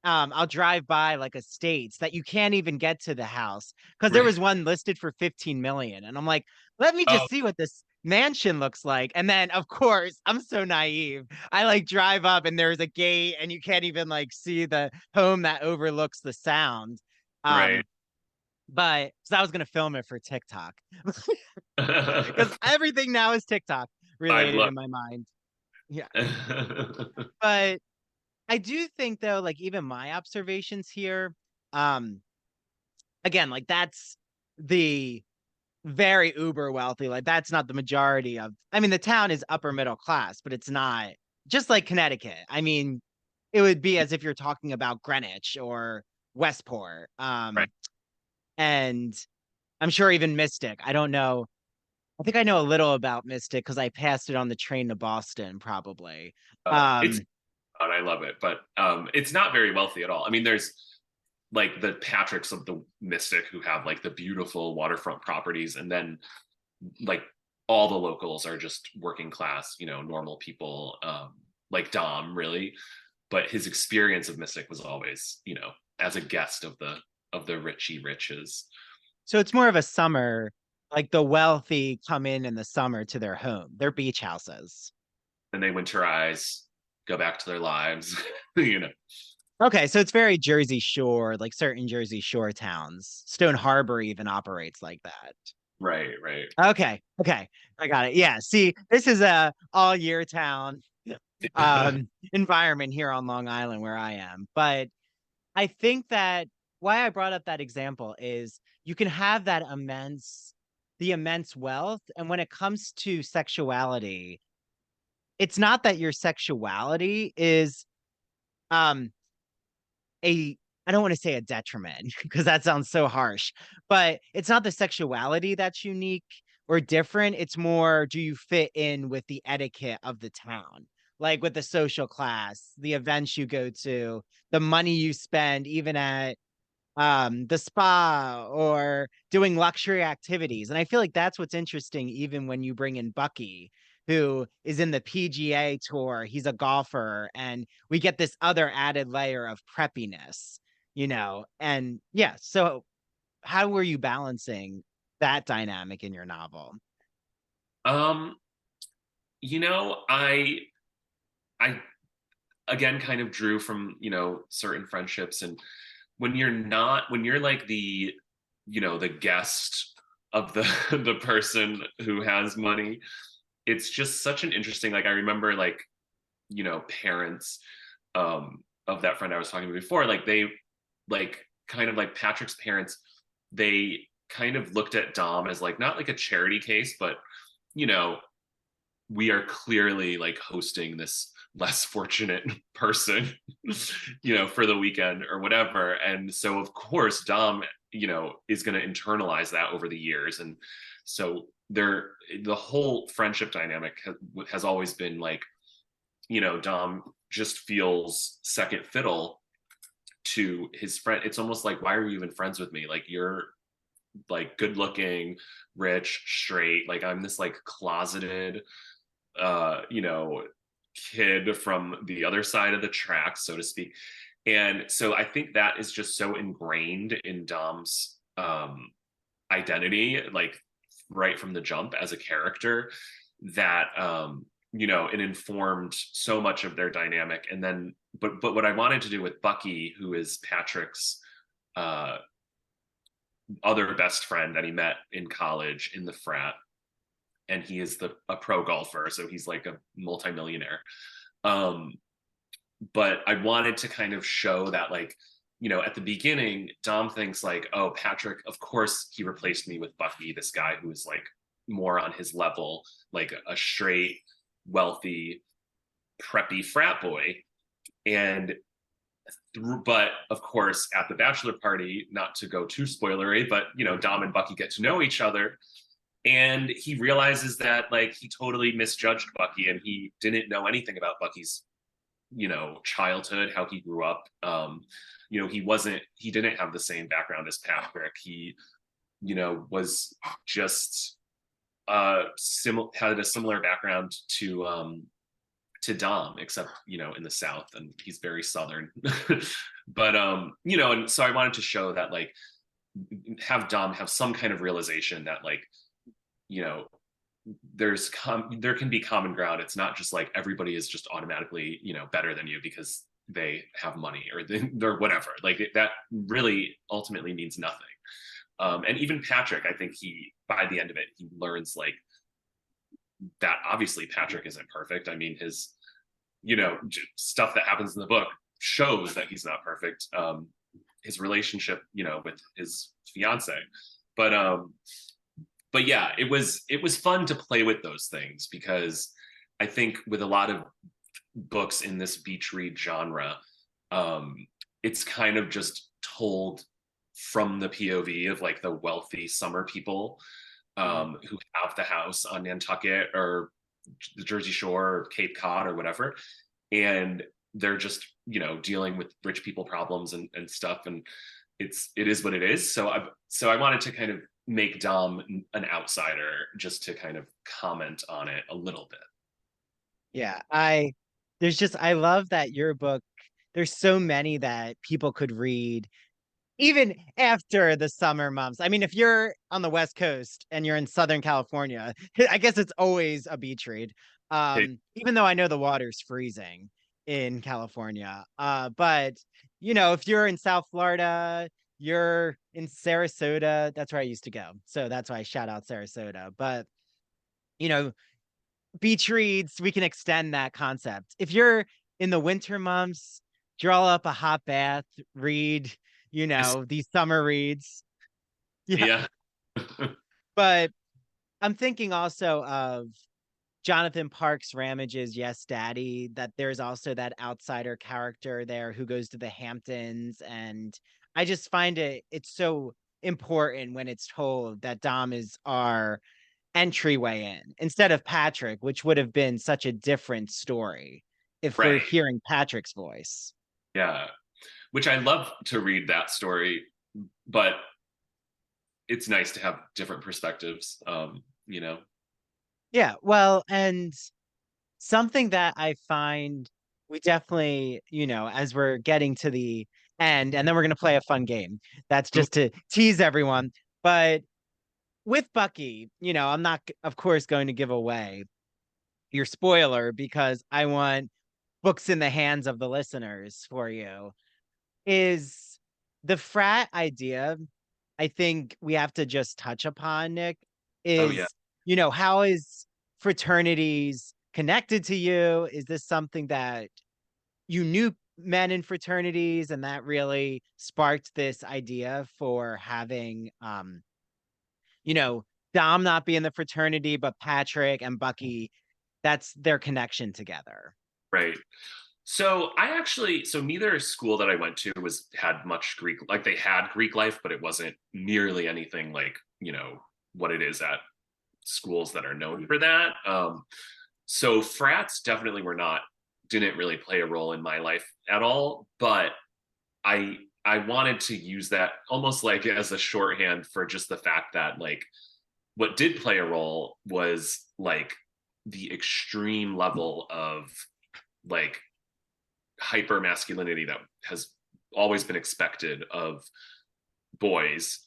And I'll drive by like estates that you can't even get to the house because there Right. was one listed for 15 million. And I'm like, let me Oh, just see what this mansion looks like. And then, of course, I'm so naive. I like drive up and there's a gate and you can't even like see the home that overlooks the sound. right. Um, but because I was going to film it for TikTok because everything now is TikTok I'd related love. in my mind. Yeah. But I do think though, like even my observations here, um, again, like that's the very uber wealthy. Like that's not the majority of. I mean, the town is upper middle class, but it's not just like Connecticut. I mean, it would be as if you're talking about Greenwich or Westport. Right. And I'm sure even Mystic. I don't know. I think I know a little about Mystic because I passed it on the train to Boston, probably. It's Um, fun. I love it, but it's not very wealthy at all. I mean, there's like the Patricks of the Mystic who have like the beautiful waterfront properties, and then like all the locals are just working class, normal people, like Dom, really. But his experience of Mystic was always, as a guest of the richie riches. So it's more of a summer, like the wealthy come in the summer to their home, their beach houses. And they winterize, go back to their lives, you know. Okay, so it's very Jersey Shore, like certain Jersey Shore towns. Stone Harbor even operates like that. Right, right. Okay, okay, I got it. Yeah, see, this is a all year town environment here on Long Island where I am. But I think that why I brought up that example is you can have that the immense wealth, and when it comes to sexuality, it's not that your sexuality is um a I don't want to say a detriment because that sounds so harsh, but it's not the sexuality that's unique or different. It's more, do you fit in with the etiquette of the town? Like with the social class, the events you go to, the money you spend, even at the spa or doing luxury activities. And I feel like that's what's interesting, even when you bring in Bucky, who is in the PGA tour. He's a golfer, and we get this other added layer of preppiness, you know. And yeah, so how were you balancing that dynamic in your novel? um you know, I again kind of drew from, you know, certain friendships. And when you're like the, you know, the guest of the the person who has money, it's just such an interesting, like I remember like, you know, parents of that friend I was talking to before, like they, like kind of like Patrick's parents, they kind of looked at Dom as like not like a charity case, but you know, we are clearly like hosting this less fortunate person, you know, for the weekend or whatever. And so of course Dom, you know, is going to internalize that over the years. And so there, the whole friendship dynamic has always been like, you know, Dom just feels second fiddle to his friend. It's almost like, why are you even friends with me? Like you're like good looking, rich, straight. Like I'm this like closeted, you know, kid from the other side of the tracks, so to speak. And so I think that is just so ingrained in Dom's identity, like right from the jump as a character, that you know, it informed so much of their dynamic. And then but what I wanted to do with Bucky, who is Patrick's uh other best friend that he met in college in the frat, and he is a pro golfer, so he's like a multimillionaire. um but I wanted to kind of show that, like, you know, at the beginning Dom thinks like, oh, Patrick, of course he replaced me with Bucky, this guy who is like more on his level, like a straight, wealthy, preppy frat boy. And but of course at the bachelor party, not to go too spoilery, but you know, Dom and Bucky get to know each other, and he realizes that like he totally misjudged Bucky, and he didn't know anything about Bucky's, you know, childhood, how he grew up. You know, he didn't have the same background as Patrick. He, you know, was just had a similar background to Dom, except, you know, in the South, and he's very Southern. But you know, and so I wanted to show that, like, have Dom have some kind of realization that, like, you know, there can be common ground. It's not just like everybody is just automatically, you know, better than you because they have money or they're whatever. Like that really ultimately means nothing. And even Patrick, I think he, by the end of it, he learns like that obviously Patrick isn't perfect. I mean, his, you know, stuff that happens in the book shows that he's not perfect. His relationship, you know, with his fiance, but yeah, it was fun to play with those things, because I think with a lot of books in this beach read genre, it's kind of just told from the POV of like the wealthy summer people who have the house on Nantucket or the Jersey Shore or Cape Cod or whatever, and they're just, you know, dealing with rich people problems and stuff, and it is what it is. So I wanted to kind of make Dom an outsider, just to kind of comment on it a little bit. Yeah, I love that your book there's so many that people could read even after the summer months. I mean, if you're on the West Coast and you're in Southern California, I guess it's always a beach read. Hey, Even though I know the water's freezing in California. But if you're in South Florida, you're in Sarasota, that's where I used to go. So that's why I shout out Sarasota. But you know, beach reads, we can extend that concept. If you're in the winter months, draw up a hot bath, read, these summer reads. Yeah. yeah. But I'm thinking also of Jonathan Parks Ramage's Yes Daddy, that there's also that outsider character there who goes to the Hamptons. And I just find it's so important when it's told that Dom is our entryway in instead of Patrick, which would have been such a different story if we're Right. hearing Patrick's voice. Yeah. Which I love to read that story, but it's nice to have different perspectives. Yeah, well, and something that I find we definitely, as we're getting to the end, and then we're going to play a fun game. That's Cool. just to tease everyone. But with Bucky, I'm not, of course, going to give away your spoiler because I want books in the hands of the listeners for you. Is the frat idea, I think we have to just touch upon, Nick, Oh yeah. is, how is fraternities connected to you? Is this something that you knew men in fraternities and that really sparked this idea for having, you know, Dom not be in the fraternity, but Patrick and Bucky, that's their connection together? Right. So neither school that I went to was had much Greek, like they had Greek life, but it wasn't nearly anything like, what it is at schools that are known for that. So frats definitely didn't really play a role in my life at all, but I wanted to use that almost like as a shorthand for just the fact that like what did play a role was like the extreme level of like hyper masculinity that has always been expected of boys.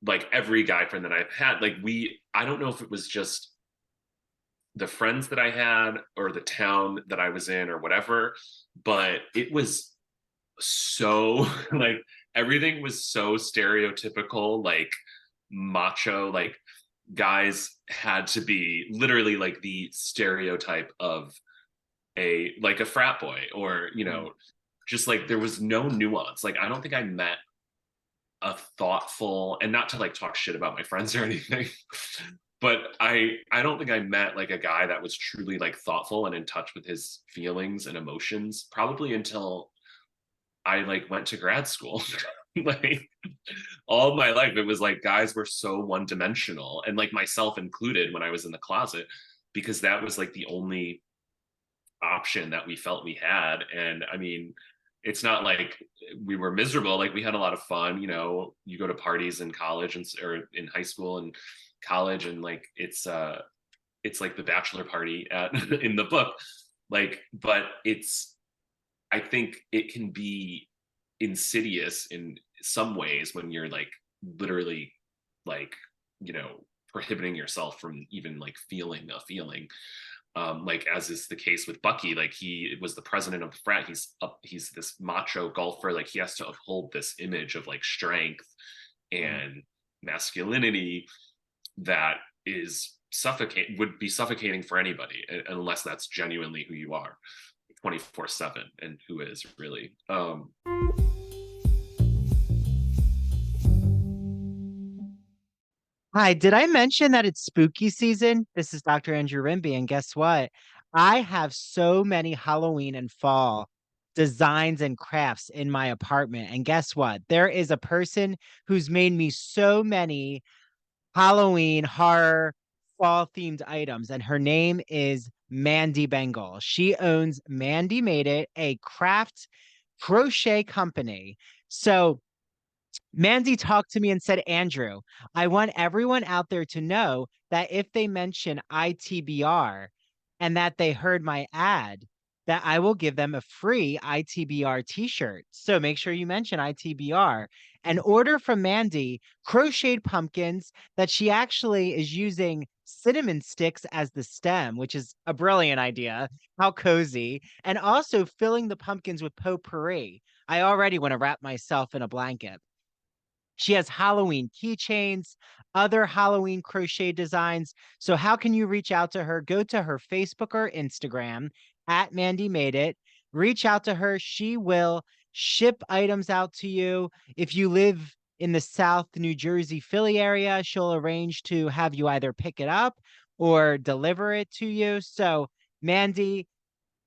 Like every guy friend that I've had, I don't know if it was just the friends that I had or the town that I was in or whatever, but it was so like everything was so stereotypical, like macho, like guys had to be literally like the stereotype of a frat boy or Mm. just like there was no nuance. Like I don't think I met a thoughtful, and not to like talk shit about my friends or anything, but I don't think I met like a guy that was truly like thoughtful and in touch with his feelings and emotions probably until I like went to grad school. Like all my life it was like guys were so one dimensional, and like myself included when I was in the closet, because that was like the only option that we felt we had. And I mean, it's not like we were miserable. Like we had a lot of fun. You go to parties in college or in high school and college, and like it's like the bachelor party at in the book. Like, but I think it can be insidious in some ways when you're like literally like prohibiting yourself from even like feeling a feeling, like as is the case with Bucky. Like he was the president of the frat. He's this macho golfer. Like he has to uphold this image of like strength Mm. and masculinity that would be suffocating for anybody unless that's genuinely who you are 24/7, and who is really. Hi, did I mention that it's spooky season? This is Dr. Andrew Rimby, and guess what? I have so many Halloween and fall designs and crafts in my apartment. And guess what? There is a person who's made me so many Halloween horror fall themed items, and her name is Mandy Bengal. She owns Mandy Made It, a craft crochet company. So Mandy talked to me and said, Andrew, I want everyone out there to know that if they mention ITBR and that they heard my ad, that I will give them a free ITBR t-shirt. So make sure you mention ITBR and order from Mandy crocheted pumpkins that she actually is using cinnamon sticks as the stem, which is a brilliant idea. How cozy. And also filling the pumpkins with potpourri. I already want to wrap myself in a blanket. She has Halloween keychains, other Halloween crochet designs. So how can you reach out to her? Go to her Facebook or Instagram at Mandy Made It. Reach out to her. She will ship items out to you. If you live in the South New Jersey, Philly area, she'll arrange to have you either pick it up or deliver it to you. So Mandy,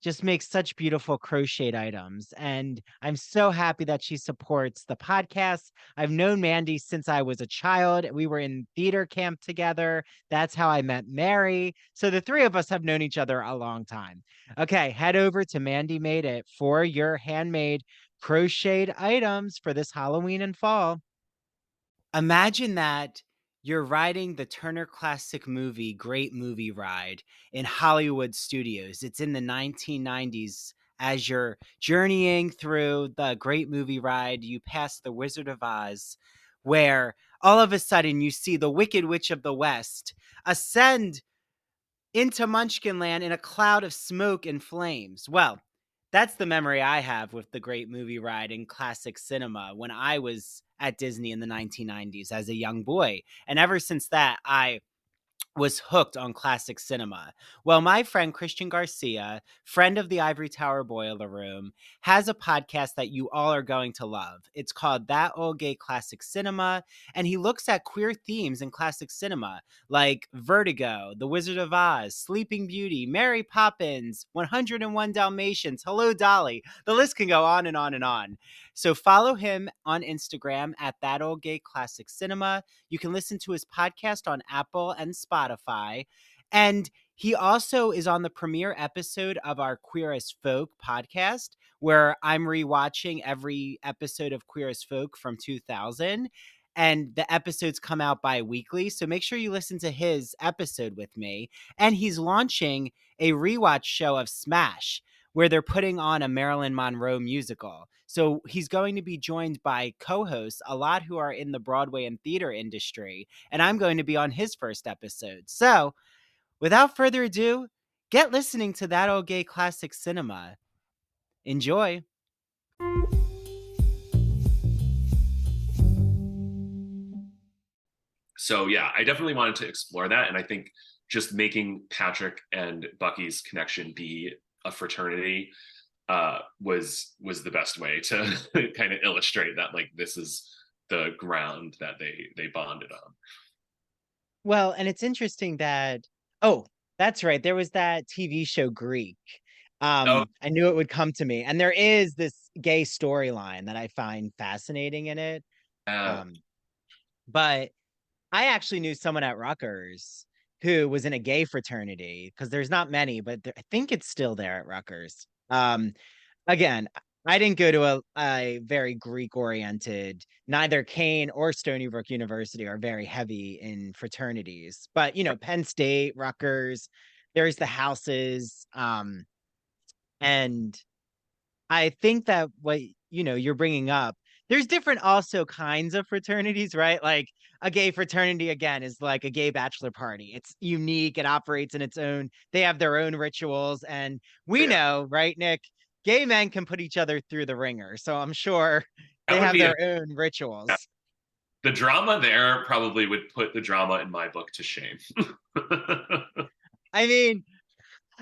just makes such beautiful crocheted items. And I'm so happy that she supports the podcast. I've known Mandy since I was a child. We were in theater camp together. That's how I met Mary. So the three of us have known each other a long time. Okay, head over to Mandy Made It for your handmade crocheted items for this Halloween and fall. Imagine that you're riding the Turner Classic Movie Great Movie Ride in Hollywood studios. It's in the 1990s. As you're journeying through the Great Movie Ride, you pass the Wizard of Oz, where all of a sudden you see the Wicked Witch of the West ascend into Munchkinland in a cloud of smoke and flames. Well, that's the memory I have with the Great Movie Ride in classic cinema when I was at Disney in the 1990s as a young boy. And ever since that, I was hooked on classic cinema. Well, my friend Christian Garcia, friend of the Ivory Tower Boiler Room, has a podcast that you all are going to love. It's called That Old Gay Classic Cinema, and he looks at queer themes in classic cinema like Vertigo, The Wizard of Oz, Sleeping Beauty, Mary Poppins, 101 Dalmatians, Hello Dolly. The list can go on and on and on. So follow him on Instagram at That Old Gay Classic Cinema. You can listen to his podcast on Apple and Spotify. And he also is on the premiere episode of our Queer as Folk podcast, where I'm rewatching every episode of Queer as Folk from 2000. And the episodes come out bi-weekly. So make sure you listen to his episode with me. And he's launching a rewatch show of Smash, where they're putting on a Marilyn Monroe musical. So he's going to be joined by co-hosts, a lot who are in the Broadway and theater industry, and I'm going to be on his first episode. So without further ado, get listening to That Old Gay Classic Cinema. Enjoy. So yeah, I definitely wanted to explore that, and I think just making Patrick and Bucky's connection be a fraternity was the best way to kind of illustrate that, like, this is the ground that they bonded on. Well, and it's interesting that, oh, that's right. There was that TV show Greek. Oh I knew it would come to me. And there is this gay storyline that I find fascinating in it. yeah, Um, but I actually knew someone at Rutgers who was in a gay fraternity because there's not many, but I think it's still there at Rutgers. Again, I didn't go to a very Greek oriented, neither Kane or Stony Brook University are very heavy in fraternities, but Penn State, Rutgers, there's the houses. And I think that what you're bringing up, there's different also kinds of fraternities, right? Like a gay fraternity again is like a gay bachelor party. It's unique, it operates in its own, they have their own rituals, and we yeah, know, right, Nick, gay men can put each other through the ringer. So I'm sure that they would have be their own rituals. the drama there probably would put the drama in my book to shame. I mean,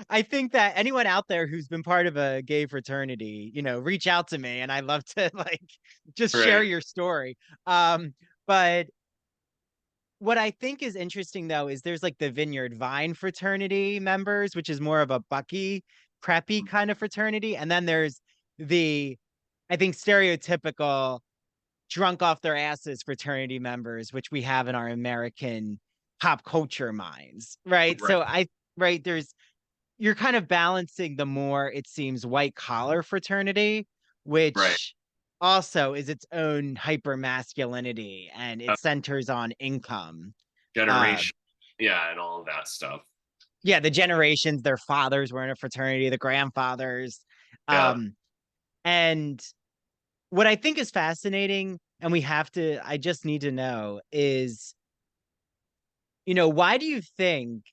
I think that anyone out there who's been part of a gay fraternity, reach out to me and I'd love to like just share Right, your story. But what I think is interesting though is there's like the Vineyard Vine fraternity members, which is more of a Bucky preppy kind of fraternity. And then there's the, I think, stereotypical drunk off their asses fraternity members, which we have in our American pop culture minds, right? right, Right, you're kind of balancing the more, it seems, white collar fraternity, right. which also is its own hyper masculinity and Uh, it centers on income. Uh, Generation, yeah, and all of that stuff. yeah, the generations, their fathers were in a fraternity, the grandfathers. Yeah. Um, and what I think is fascinating, and I just need to know is, why do you think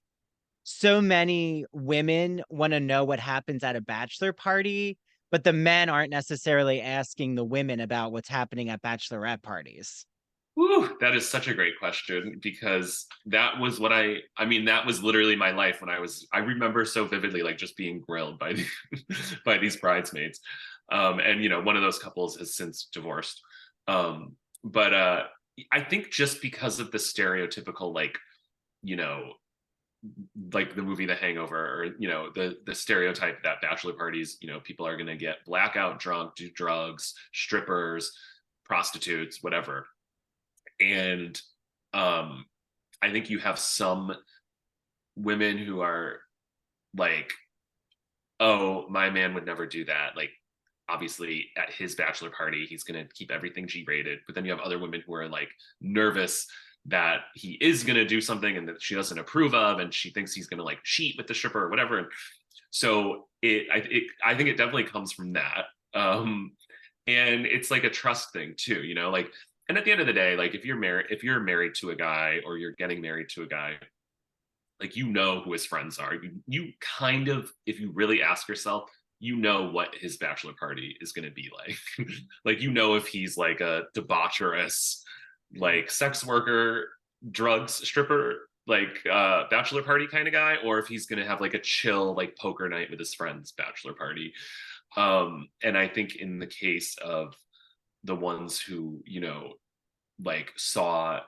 so many women want to know what happens at a bachelor party, but the men aren't necessarily asking the women about what's happening at bachelorette parties? Whew, that is such a great question because that was I mean, that was literally my life when I remember so vividly, like just being grilled by by these bridesmaids. And one of those couples has since divorced. But I think just because of the stereotypical, you know, like the movie The Hangover, or the stereotype that bachelor parties, people are gonna get blackout drunk, do drugs, strippers, prostitutes, whatever. And um I think you have some women who are like, oh, my man would never do that. Like, obviously at his bachelor party he's going to keep everything G-rated, but then you have other women who are like nervous that he is going to do something and that she doesn't approve of, and she thinks he's going to like cheat with the stripper or whatever. And so I think it definitely comes from that. And it's like a trust thing too, like, and at the end of the day, like if you're married to a guy, or you're getting married to a guy, like, who his friends are. You kind of, if you really ask yourself, what his bachelor party is going to be like. Like, if he's like a debaucherous, like sex worker, drugs, stripper, like bachelor party kind of guy, or if he's going to have like a chill, like poker night with his friends bachelor party. And I think in the case of the ones who, like saw,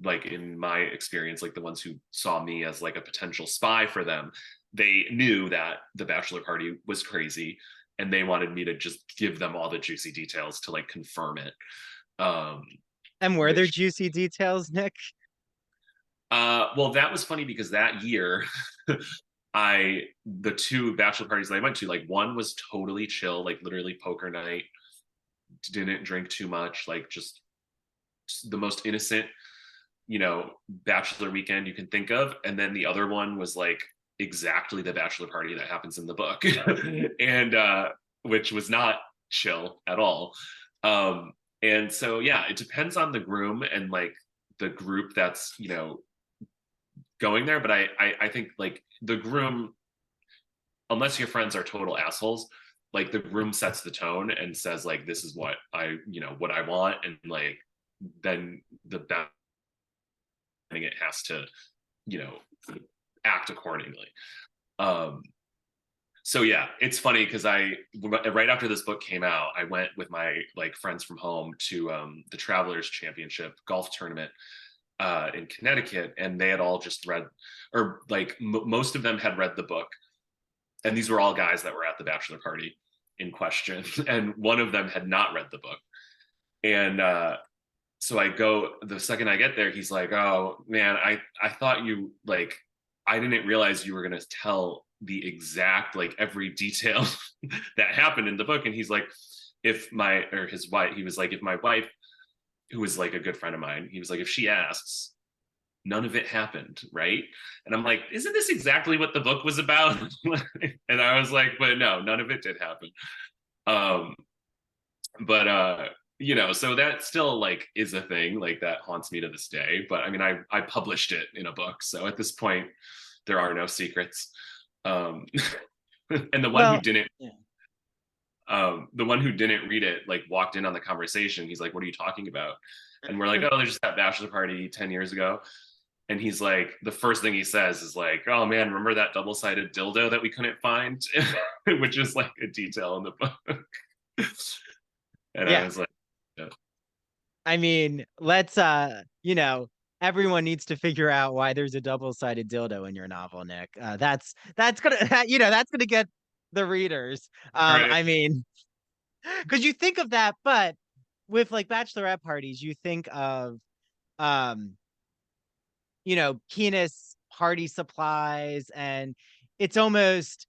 like in my experience, like the ones who saw me as like a potential spy for them, they knew that the bachelor party was crazy, and they wanted me to just give them all the juicy details to like confirm it. Um, And were there which juicy details, Nick? well, that was funny because that year the two bachelor parties that I went to, like one was totally chill, like literally poker night, didn't drink too much, like just the most innocent, bachelor weekend you can think of. And then the other one was like exactly the bachelor party that happens in the book. And which was not chill at all. And so yeah, it depends on the groom and like the group that's, going there. But I think like the groom, unless your friends are total assholes, like the groom sets the tone and says like, this is what what I want, and like then the it has to, you know, act accordingly. Um, so yeah, it's funny because right after this book came out, I went with my like friends from home to the Travelers Championship golf tournament in Connecticut, and they had all just read, or like most of them had read the book, and these were all guys that were at the bachelor party in question, and one of them had not read the book. And so I go, the second I get there, he's like, "Oh man, I thought you like, I didn't realize you were gonna tell the exact like every detail that happened in the book." And he's like, if my or his wife, he was like, if my wife, who was like a good friend of mine, he was like, if she asks, none of it happened, right? And I'm like, isn't this exactly what the book was about? And I was like, but no, none of it did happen. Um, but so that still like is a thing like that haunts me to this day. But I mean, I published it in a book, so at this point there are no secrets. um and Well, yeah. the one who didn't read it like walked in on the conversation. He's like, what are you talking about? And we're like, oh, there's just that bachelor party 10 years ago. And he's like, the first thing he says is like, oh man, remember that double-sided dildo that we couldn't find? Which is like a detail in the book. And I Yeah. was like, yeah. I mean, everyone needs to figure out why there's a double-sided dildo in your novel, Nick. That's gonna that's gonna get the readers. Right. I mean, because you think of that, but with like bachelorette parties, you think of um, penis party supplies, and it's almost,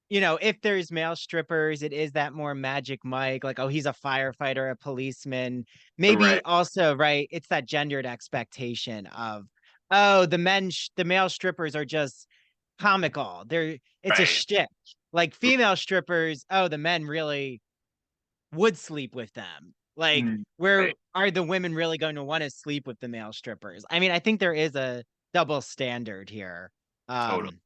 if there's male strippers, it is that more Magic Mike, like, oh, he's a firefighter, a policeman. Maybe Right. also, it's that gendered expectation of, oh, the male strippers are just comical. It's a Right. shtick. Like female strippers, oh, the men really would sleep with them. Like, Mm, where right. are the women really going to want to sleep with the male strippers? I mean, I think there is a double standard here. Totally.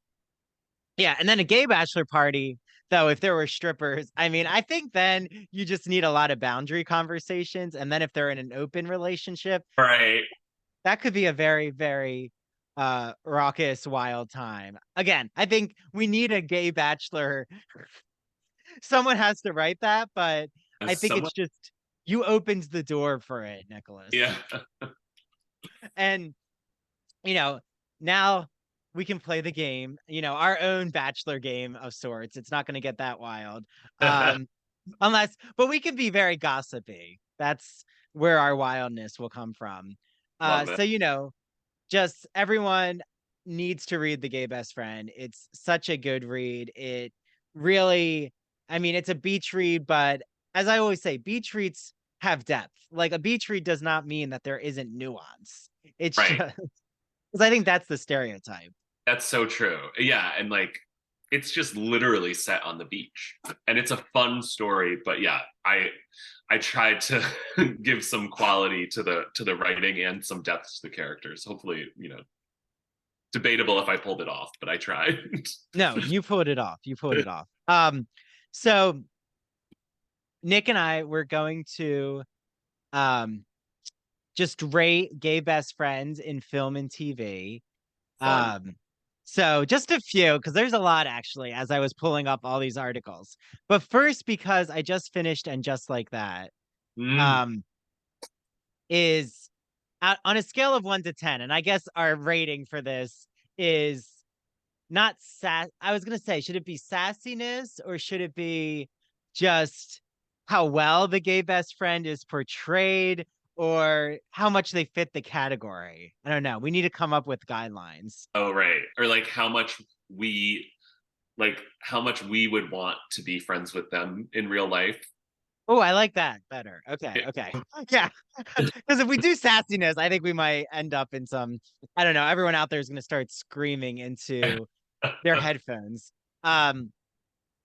Yeah, and then a gay bachelor party, though, if there were strippers, I mean, I think then you just need a lot of boundary conversations. And then if they're in an open relationship, Right. that could be a very, very raucous, wild time. Again, I think we need a gay bachelor. Someone has to write that, but I As think someone, it's just you opens the door for it, yeah. Nicholas. And you know, now we can play the game, our own bachelor game of sorts. It's not going to get that wild. Um, but we can be very gossipy. That's where our wildness will come from. Love it. So, just everyone needs to read The Gay Best Friend. It's such a good read. It really, I mean, it's a beach read, but as I always say, beach reads have depth. Like a beach read does not mean that there isn't nuance. It's Right. just because I think that's the stereotype. That's so true. Yeah, and like it's just literally set on the beach. And it's a fun story, but yeah, I tried to give some quality to the writing and some depth to the characters. Hopefully, debatable if I pulled it off, but I tried. No, you pulled it off. You pulled it off. So Nick and I were going to um just rate gay best friends in film and TV. Fun. Um, so just a few, because there's a lot actually, as I was pulling up all these articles. But first, because I just finished and just like that, Mm. um, is on a scale of 1 to 10, and I guess our rating for this is not sass. I was gonna say, should it be sassiness or should it be just how well the gay best friend is portrayed or how much they fit the category? I don't know. We need to come up with guidelines. Oh, right. Or we how much we would want to be friends with them in real life. Oh, I like that better. Okay, It- okay. Yeah. Because if we do sassiness, I think we might end up in some, I don't know, everyone out there is gonna start screaming into their headphones. Um,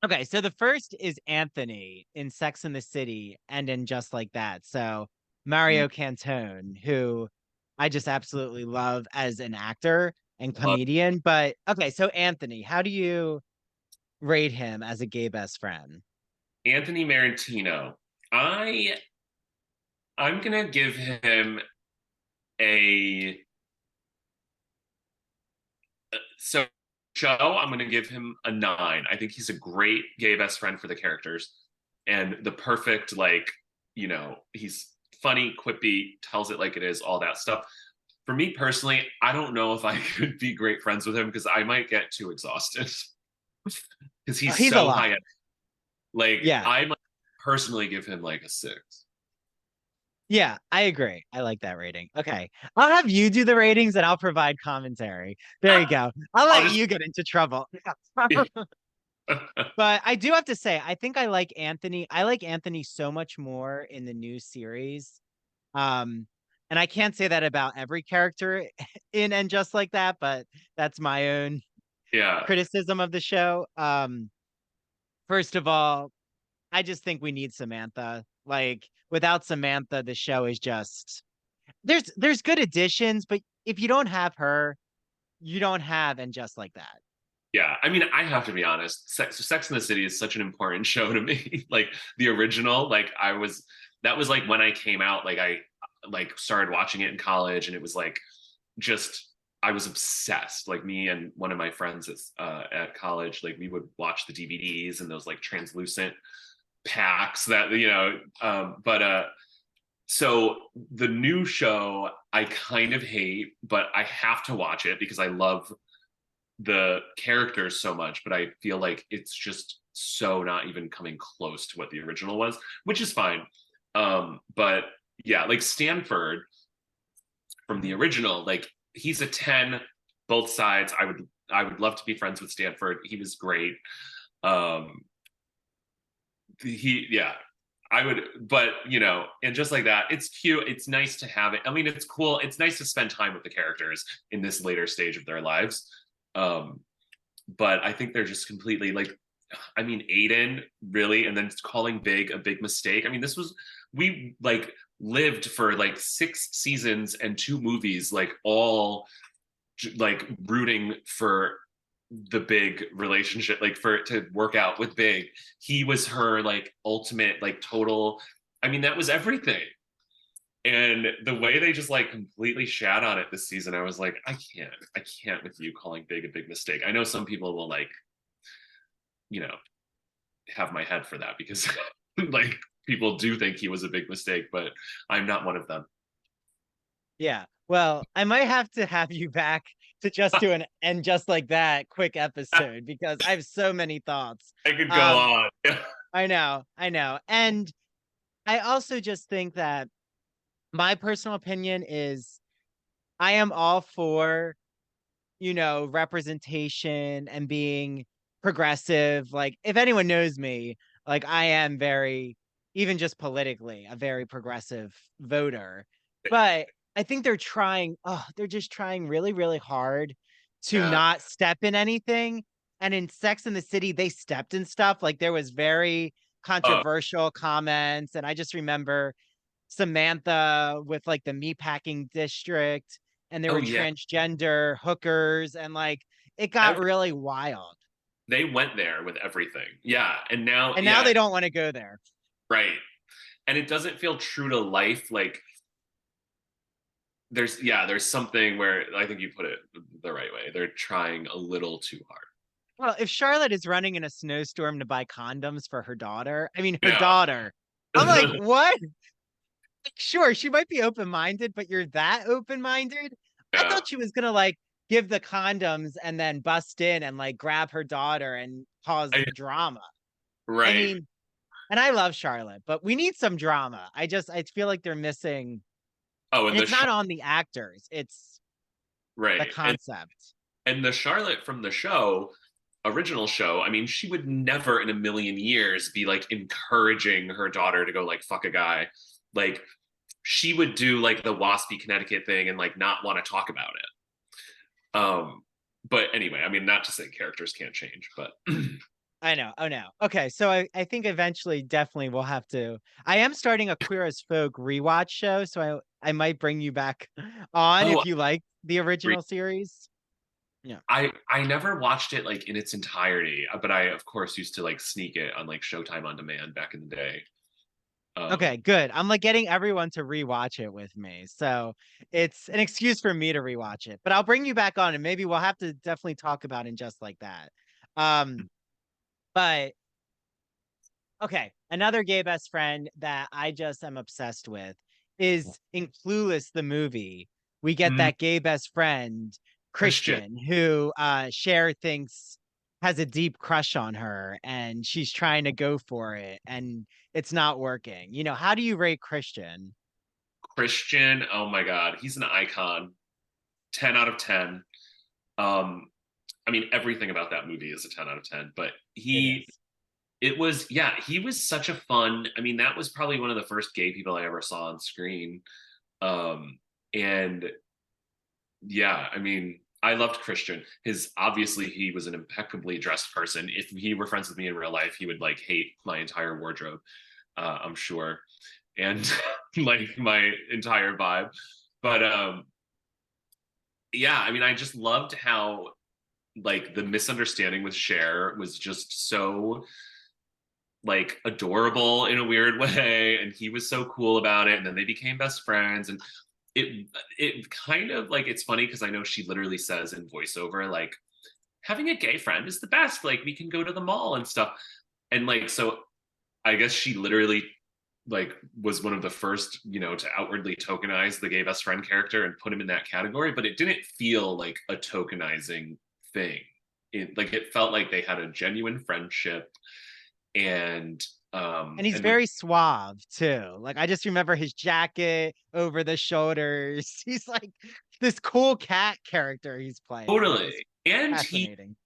okay, so the first is Anthony in Sex and the City and in Just Like That. So Mario Cantone, who I just absolutely love as an actor and Love comedian. But okay, so Anthony, how do you rate him as a gay best friend? Anthony Marantino. I I'm gonna give him a so show. I'm gonna give him a 9. I think he's a great gay best friend for the characters and the perfect he's funny, quippy, tells it like it is, all that stuff. For me personally, I don't know if I could be great friends with him because I might get too exhausted because he's He's a so lot. high. Like Yeah. I might personally give him like a 6. Yeah, I agree. I like that rating. Okay. I'll have you do the ratings and I'll provide commentary. There you go. I'll I'll let just you get into trouble. But I do have to say, I think I like Anthony. I like Anthony so much more in the new series. Um, and I can't say that about every character in and just like that, but that's my own yeah. criticism of the show. First of all, I just think we need Samantha. Like without Samantha, the show is just there's good additions, but if you don't have her, you don't have and just like that. Yeah, I mean, I have to be honest. Sex in the City is such an important show to me. Like the original, that was like when I came out. Like I like started watching it in college, and it was like just I was obsessed. Like me and one of my friends at college, like we would watch the DVDs and those like translucent packs that But so the new show I kind of hate, but I have to watch it because I love the characters so much, but I feel like it's just so not even coming close to what the original was, which is fine. But yeah, like Stanford from the original, like he's a 10, both sides. I would love to be friends with Stanford. He was great. Um, yeah, I would, but and just like that, it's cute. It's nice to have it. I mean, it's cool. It's nice to spend time with the characters in this later stage of their lives. Um, but I think they're just completely like, I mean, Aiden really, and then calling Big a big mistake. I mean, this was, we like lived for like 6 seasons and 2 movies, like all like rooting for the Big relationship, like for it to work out with Big. He was her like ultimate, like total, I mean, that was everything. And the way they just like completely shat on it this season, I was like, I can't with you calling Big a big mistake. I know some people will like, you know, have my head for that because like people do think he was a big mistake, but I'm not one of them. Yeah. Well, I might have you back to just do an and just like that quick episode because I have so many thoughts. I could go Um, on. I know. And I also just think that my personal opinion is I am all for, representation and being progressive. Like, if anyone knows me, like, I am very, even just politically, a very progressive voter. But I think they're just trying really, really hard to Yeah. not step in anything. And in Sex and the City, they stepped in stuff. Like, there was very Oh, controversial comments. And I just remember Samantha with like the meatpacking district, and there oh were yeah. transgender hookers, and like it got Every, really wild. they went there with everything. Yeah. And now, And now yeah, they don't want to go there. right. And it doesn't feel true to life. Like there's something where I think you put it the right way. They're trying a little too hard. Well, if Charlotte is running in a snowstorm to buy condoms for her daughter, I mean her Yeah. daughter, I'm like, what? Like, sure, she might be open-minded, but you're that open-minded? I Yeah. thought she was gonna like give the condoms and then bust in and like grab her daughter and cause I, drama. I right. mean, and I love Charlotte, but we need some drama. I feel like they're missing, Oh, and and it's not on the actors, it's the right. concept. And the Charlotte from the show, original show, I mean, she would never in a million years be like encouraging her daughter to go like fuck a guy. Like she would do like the waspy Connecticut thing and like not want to talk about it. But anyway, I mean, not to say characters can't change, but I know. Oh no. Okay, so I think eventually definitely we'll have to. I am starting a Queer as Folk rewatch show, so I might bring you back on oh, if you like the original series. Yeah. I never watched it like in its entirety, but I of course used to like sneak it on like Showtime on demand back in the day. Okay, Um, good. I'm like getting everyone to rewatch it with me. So it's an excuse for me to rewatch it. But I'll bring you back on and maybe we'll have to definitely talk about it just like that. Um, but okay, another gay best friend that I just am obsessed with is in Clueless, the movie. We get mm, that gay best friend, Christian. Christian, who Cher thinks has a deep crush on her and she's trying to go for it and it's not working. How do you rate Christian? Christian, oh my God, he's an icon. 10 out of 10. Um, I mean, everything about that movie is a 10 out of 10, but It is. it was, yeah, he was such a fun, I mean, that was probably one of the first gay people I ever saw on screen. And yeah, I mean, I loved Christian. Obviously, he was an impeccably dressed person. If he were friends with me in real life, he would like hate my entire wardrobe, I'm sure, and like my entire vibe. But yeah, I mean, I just loved how like the misunderstanding with Cher was just so like adorable in a weird way, and he was so cool about it, and then they became best friends, and it kind of like, it's funny because I know she literally says in voiceover like having a gay friend is the best, like we can go to the mall and stuff, and like so I guess she literally like was one of the first, to outwardly tokenize the gay best friend character and put him in that category, but it didn't feel like a tokenizing thing. It felt like they had a genuine friendship, and And he's and when very suave too. Like I just remember his jacket over the shoulders. He's like this cool cat character he's playing. It was totally, fascinating.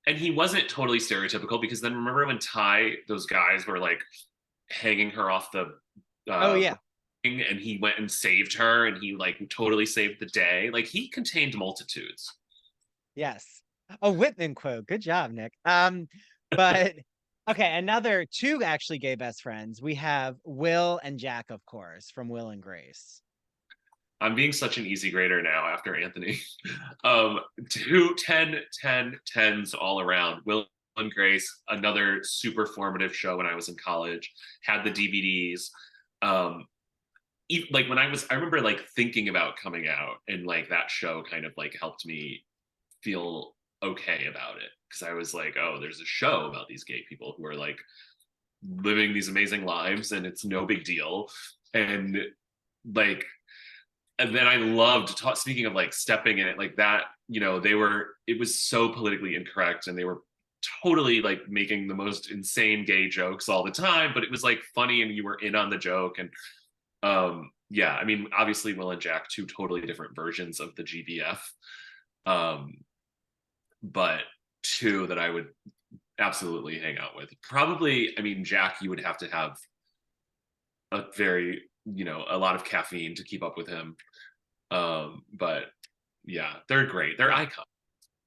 and he wasn't totally stereotypical, because then remember when Ty, those guys were like hanging her off the Oh uh yeah. and he went and saved her, and he like totally saved the day. Like he contained multitudes. Yes. A Whitman quote. Good job, Nick. But okay, another two actually gay best friends. We have Will and Jack, of course, from Will and Grace. I'm being such an easy grader now after Anthony. Two 10 all around. Will and Grace, another super formative show when I was in college, had the DVDs. Um, like I remember like thinking about coming out, and like that show kind of like helped me feel okay about it, because I was like, oh, there's a show about these gay people who are like living these amazing lives and it's no big deal. And like, and then I loved speaking of like stepping in it like that, it was so politically incorrect, and they were totally like making the most insane gay jokes all the time, but it was like funny and you were in on the joke. And yeah, I mean, obviously Will and Jack, two totally different versions of the GBF. Um, but two that I would absolutely hang out with. Probably, I mean, Jack, you would have to have a very, a lot of caffeine to keep up with him. But yeah, they're great. They're icons.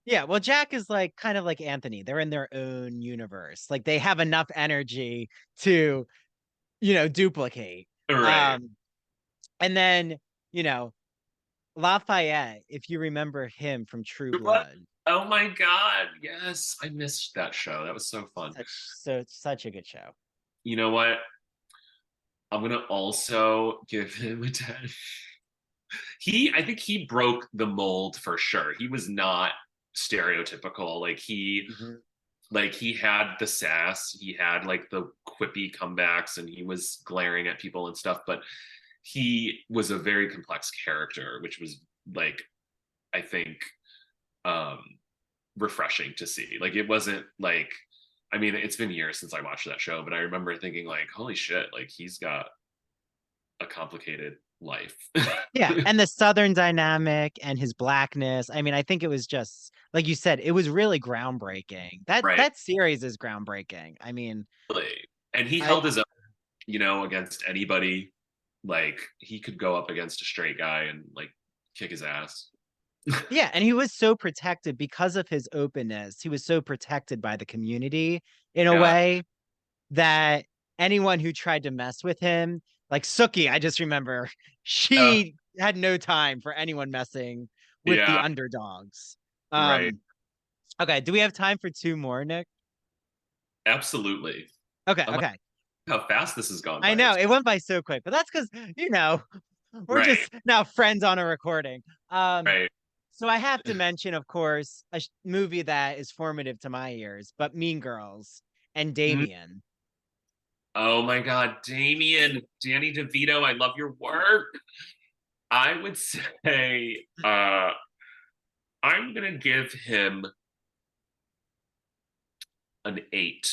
Yeah, well, Jack is like kind of like Anthony. They're in their own universe. Like they have enough energy to, duplicate. Right. Um, and then, you know, Lafayette, if you remember him from True What? Blood. Oh my God. Yes. I missed that show. That was so fun. Such a good show. You know what? I'm going to also give him a 10. I think he broke the mold for sure. He was not stereotypical. Mhm. Like he had the sass, he had like the quippy comebacks, and he was glaring at people and stuff, but he was a very complex character, which was like, I think, um refreshing to see. Like it wasn't like, I mean, it's been years since I watched that show, but I remember thinking like, holy shit, like he's got a complicated life. Yeah, and the Southern dynamic and his blackness. I mean, I think it was just like you said, it was really groundbreaking. That Right. that series is groundbreaking. I mean, Really. And he I held his own, against anybody. Like he could go up against a straight guy and like kick his ass. yeah, and he was so protected because of his openness. He was so protected by the community in a Yeah. way that anyone who tried to mess with him, like Sookie, I just remember Uh, she had no time for anyone messing with the yeah. underdogs. Right. Okay, do we have time for two more, Nick? Absolutely. Okay, I'm like, okay. how fast this has gone I by. know That's it went by so quick, but that's because we're right. just now friends on a recording. Right. So I have to mention, of course, a movie that is formative to my ears, but Mean Girls and Mm. Damien. Oh my God, Damien, Danny DeVito, I love your work. I would say I'm gonna give him an 8.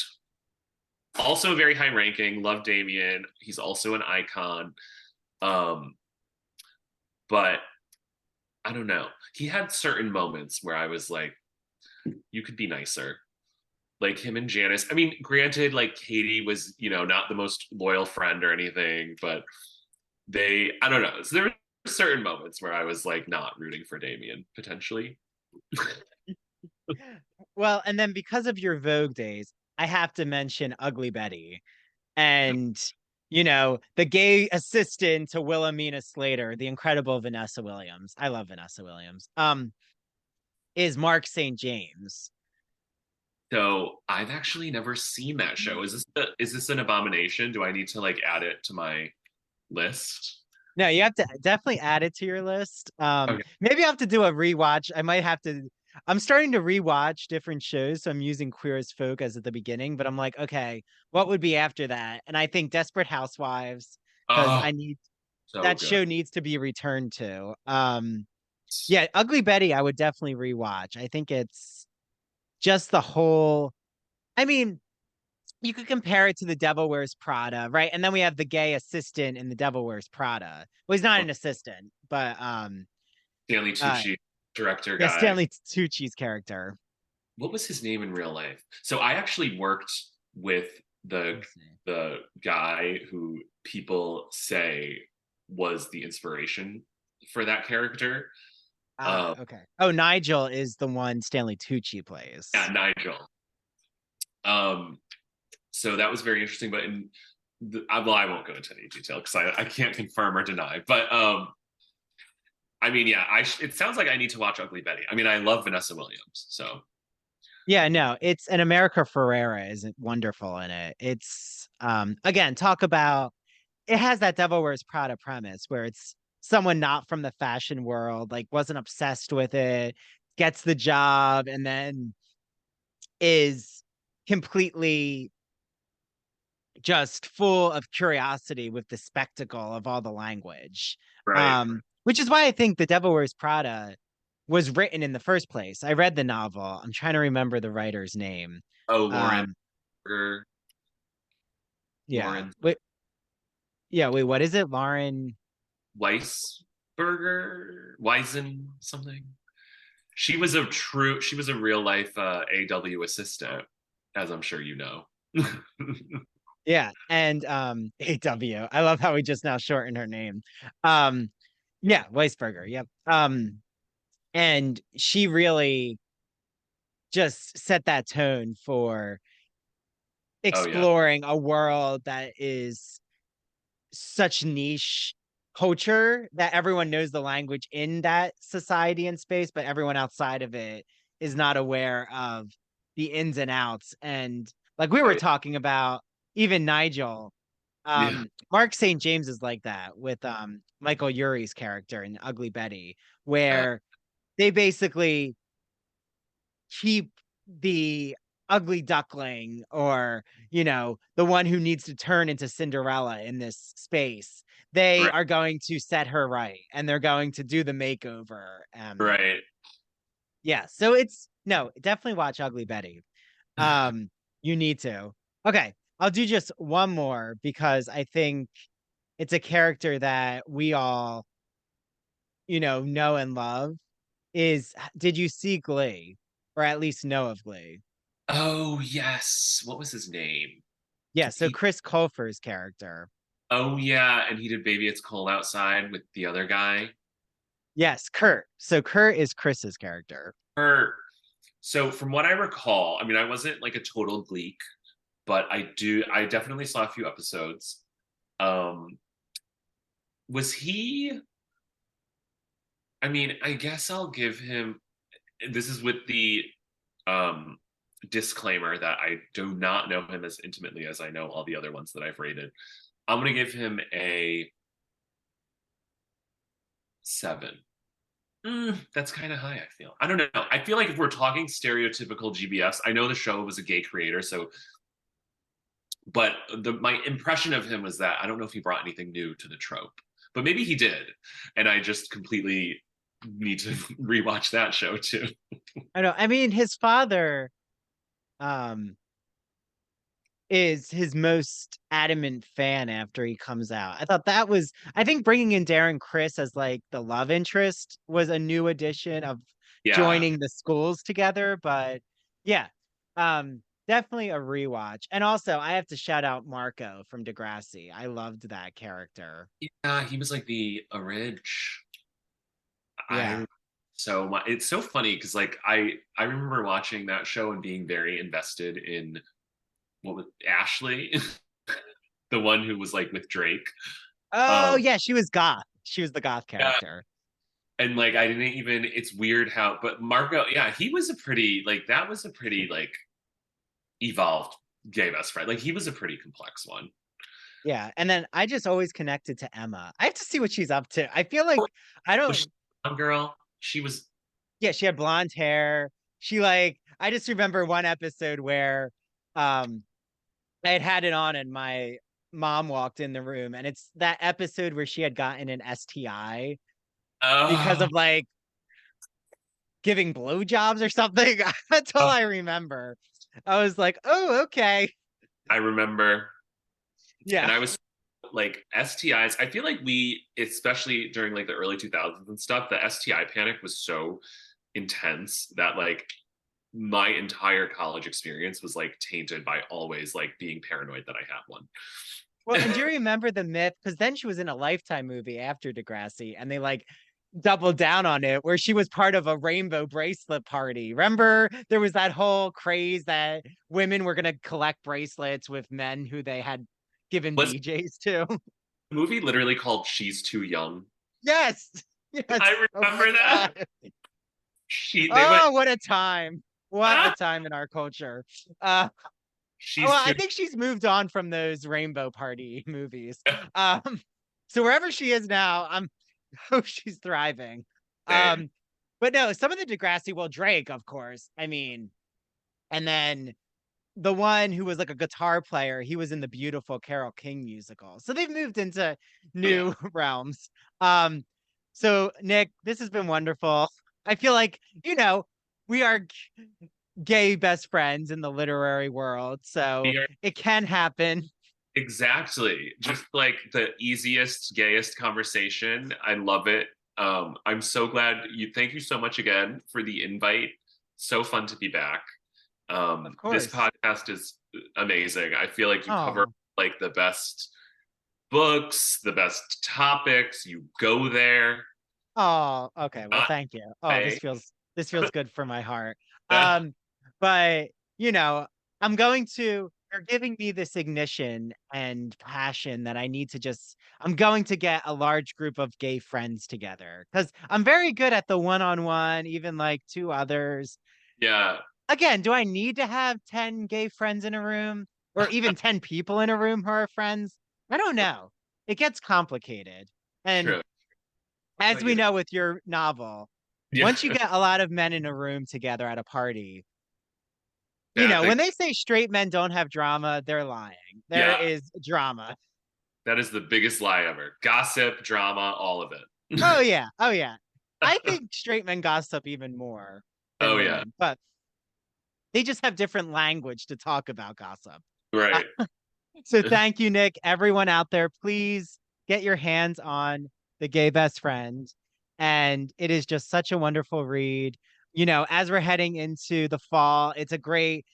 Also very high ranking. Love Damien. He's also an icon. Um, but I don't know. He had certain moments where I was like, you could be nicer. Like him and Janice. I mean, granted, like Katie was, not the most loyal friend or anything, but I don't know. So there were certain moments where I was like not rooting for Damien potentially. Well, and then because of your Vogue days, I have to mention Ugly Betty and the gay assistant to Wilhelmina Slater, the incredible Vanessa Williams. I love Vanessa Williams. Is Mark St. James. So I've actually never seen that show. Is this an abomination? Do I need to like add it to my list? No, you have to definitely add it to your list. Okay. Maybe I have to do a rewatch. I might have to. I'm starting to rewatch different shows, so I'm using Queer as Folk as at the beginning, but I'm like, okay, what would be after that? And I think Desperate Housewives, because Oh, I need so that good. show needs to be returned to. Yeah, Ugly Betty, I would definitely rewatch. I think it's just the whole. I mean, you could compare it to The Devil Wears Prada, right? And then we have the gay assistant in The Devil Wears Prada. Well, he's not an assistant, but Stanley uh Tucci, director yeah, guy. Stanley Tucci's character. What was his name in real life? So I actually worked with the Let's see. the guy who people say was the inspiration for that character. Ah, Um, okay. Oh, Nigel is the one Stanley Tucci yeah, plays. Nigel. Um, so that was very interesting. But well, I won't go into any detail because I can't confirm or deny. But I mean, yeah, it sounds like I need to watch Ugly Betty. I mean, I love Vanessa Williams, so Yeah, no, it's and America Ferrera is wonderful in it. It's again, talk about it has that Devil Wears Prada premise where it's someone not from the fashion world, like wasn't obsessed with it, gets the job, and then is completely just full of curiosity with the spectacle of all the language. right. Which is why I think The Devil Wears Prada was written in the first place. I read the novel. I'm trying to remember the writer's name. Oh, Lauren Um, Berger, yeah. Lauren Wait, yeah, wait, what is it? Lauren. Weisberger, Weisen, something. She was a real life AW assistant, as I'm sure you know. Yeah, and AW. I love how we just now shortened her name. Um, yeah, Weisberger. Yep. And she really just set that tone for Oh yeah, exploring a world that is such niche culture that everyone knows the language in that society and space, but everyone outside of it is not aware of the ins and outs. And like we were right. talking about, even Nigel, Yeah, Mark St. James is like that with Michael Urie's character in Ugly Betty, yeah, where they basically keep the ugly duckling or the one who needs to turn into Cinderella in this space. They right, are going to set her right and they're going to do the makeover. right. Yeah, so it's no, definitely watch Ugly Betty. um you need to. Okay, I'll do just one more because I think it's a character that we all know and love. Is Did you see Glee, or at least know of Glee? Oh yes, what was his name? Yeah, so He. Chris Colfer's character. Oh yeah, and he did "Baby It's Cold Outside" with the other guy. Yes, Kurt. So Kurt is Chris's character. Or so from what I recall, I mean, I wasn't like a total Gleek, but I definitely saw a few episodes. Um, was he? I mean, I guess I'll give him. This is with the um disclaimer that I do not know him as intimately as I know all the other ones that I've rated. I'm gonna give him a 7. That's kind of high, I feel. I don't know. I feel like if we're talking stereotypical GBFs, I know the show was a gay creator, so but my impression of him was that I don't know if he brought anything new to the trope, but maybe he did, and I just completely need to rewatch that show too. I know. I mean, his father um is his most adamant fan after he comes out. I thought that was I think bringing in Darren Chris as like the love interest was a new addition of Yeah, joining the schools together, but yeah. Definitely a rewatch. And also, I have to shout out Marco from Degrassi. I loved that character. yeah, he was like the orig. Yeah. I so my, it's so funny because like I remember watching that show and being very invested in what was Ashley, the one who was like with Drake. Oh, Um, yeah, she was goth. She was the goth yeah, character. and like I didn't even. It's weird how, but Marco, yeah, he was a pretty like that was a pretty like evolved gay best friend. Like he was a pretty complex one. Yeah, and then I just always connected to Emma. I have to see what she's up to. I feel like I Was she don't a girl? She was. yeah, she had blonde hair. She like I just remember one episode where um I had it on and my mom walked in the room and it's that episode where she had gotten an STI because Oh, of like giving blowjobs or something. That's all oh, I remember. I was like, "Oh, okay." I remember, Yeah. and I was like STIs. I feel like we, especially during like the early 2000s and stuff, the STI panic was so intense that like my entire college experience was like tainted by always like being paranoid that I had one. Well, and do you remember the myth? Because then she was in a Lifetime movie after Degrassi, and they like double down on it, where she was part of a rainbow bracelet party. Remember, there was that whole craze that women were going to collect bracelets with men who they had given Was BJs to. the movie literally called She's Too Young? Yes. Yes. I Oh my remember that. God. They went, Oh, what a time. What a ah, time in our culture. Uh, well, she's I too. think she's moved on from those rainbow party movies. Um, so wherever she is now, I'm hope she's thriving. Same. Um, but no, some of the Degrassi, well, Drake, of course. I mean, and then the one who was like a guitar player, he was in the beautiful Carole King musical. So they've moved into Oh, yeah. new realms. Um, so Nick, this has been wonderful. I feel like, we are gay best friends in the literary world, so We are it can happen. exactly just like the easiest, gayest conversation. I love it. I'm so glad you. Thank you so much again for the invite. So fun to be back. Of This course. podcast is amazing. I feel like you cover Oh, like the best books, the best topics. You go there, oh, okay. Well, not thank you. Oh, way. this feels good for my heart. Um, but you know, I'm going to you're giving me this ignition and passion that I need to I'm going to get a large group of gay friends together because I'm very good at the one-on-one, even like two others. Yeah, Again, do I need to have 10 gay friends in a room or even 10 people in a room who are friends? I don't know. It gets complicated. And true. as But we know with your novel, yeah, once you get a lot of men in a room together at a party, bad thing. when they say straight men don't have drama, they're lying. There Yeah, is drama. that is the biggest lie ever. Gossip, drama, all of Oh, it. yeah. Oh, yeah. I think straight men gossip even more than Oh yeah, women, but they just have different language to talk about gossip. Uh, right. So thank you, Nick. Everyone out there, please get your hands on The Gay Best Friend. And it is just such a wonderful read. As we're heading into the fall, it's a great,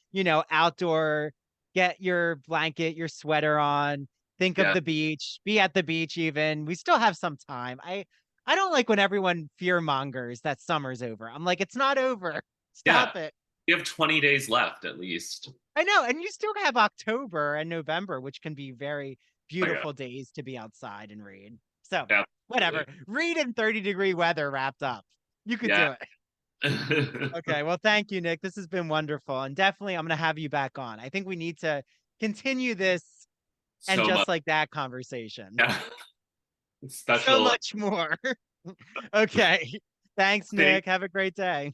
outdoor, get your blanket, your sweater on, think of Yeah, the beach, be at the beach even. We still have some time. I don't like when everyone fear mongers that summer's over. I'm like, it's not over. yeah. Stop it. You have 20 days left at least. I know, and you still have October and November, which can be very Oh yeah, beautiful days to be outside and read. So, whatever. absolutely. Read in 30-degree weather wrapped up. You could Yeah. do it. Okay, well, thank you, Nick. This has been wonderful. And definitely, I'm going to have you back on. I think we need to continue this and So much. just like that conversation. Yeah. So Special. much more. Okay. Thanks, Thank Nick. Have a great day.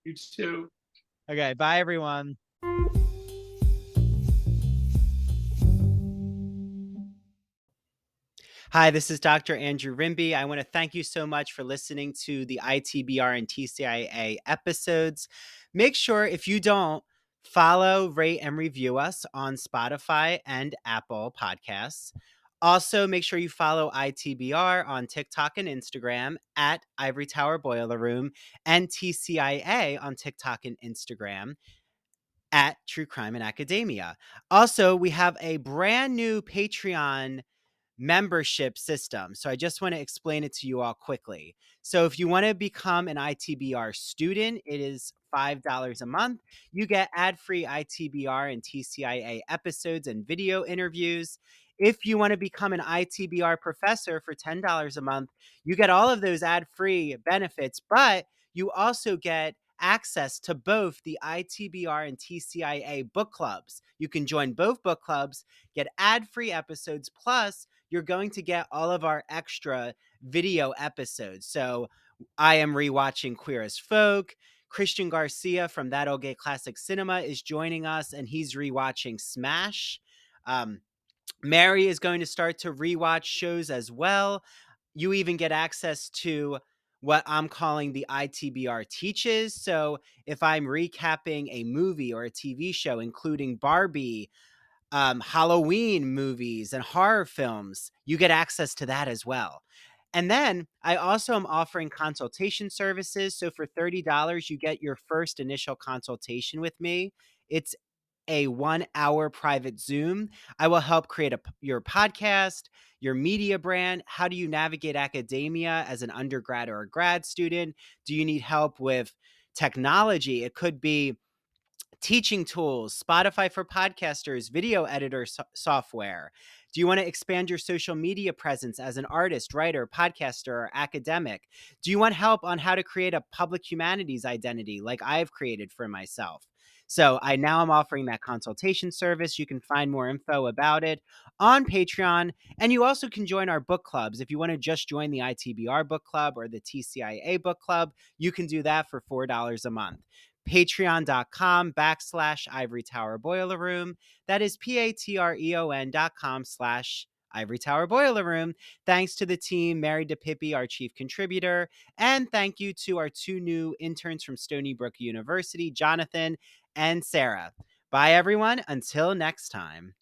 you too. Okay, bye, everyone. Hi, this is Dr. Andrew Rimby. I want to thank you so much for listening to the ITBR and TCIA episodes. Make sure, if you don't, follow, rate, and review us on Spotify and Apple Podcasts. Also, make sure you follow ITBR on TikTok and Instagram at Ivory Tower Boiler Room and TCIA on TikTok and Instagram at True Crime and Academia. Also, we have a brand new Patreon membership system. So I just want to explain it to you all quickly. So if you want to become an ITBR student, it is $5 a month. You get ad-free ITBR and TCIA episodes and video interviews. If you want to become an ITBR professor for $10 a month, you get all of those ad-free benefits, but you also get access to both the ITBR and TCIA book clubs. You can join both book clubs, get ad-free episodes, plus you're going to get all of our extra video episodes. So I am rewatching Queer as Folk. Christian Garcia from That Old Gay Classic Cinema is joining us, and he's rewatching Smash. Mary is going to start to rewatch shows as well. You even get access to what I'm calling the ITBR Teaches. So if I'm recapping a movie or a TV show, including Barbie, Halloween movies and horror films, you get access to that as well. And then I also am offering consultation services. So for $30, you get your first initial consultation with me. It's a 1-hour private Zoom. I will help create your podcast, your media brand. How do you navigate academia as an undergrad or a grad student? Do you need help with technology? It could be teaching tools, Spotify for podcasters, video editor software. Do you want to expand your social media presence as an artist, writer, podcaster, or academic? Do you want help on how to create a public humanities identity like I've created for myself? So I'm offering that consultation service. You can find more info about it on Patreon. And you also can join our book clubs. If you want to just join the ITBR book club or the TCIA book club, you can do that for $4 a month. Patreon.com/Ivory Tower Boiler Room. That is patreon.com/Ivory Tower Boiler Room. Thanks to the team, Mary DePippi, our chief contributor, and thank you to our 2 new interns from Stony Brook University, Jonathan and Sarah. Bye, everyone. Until next time.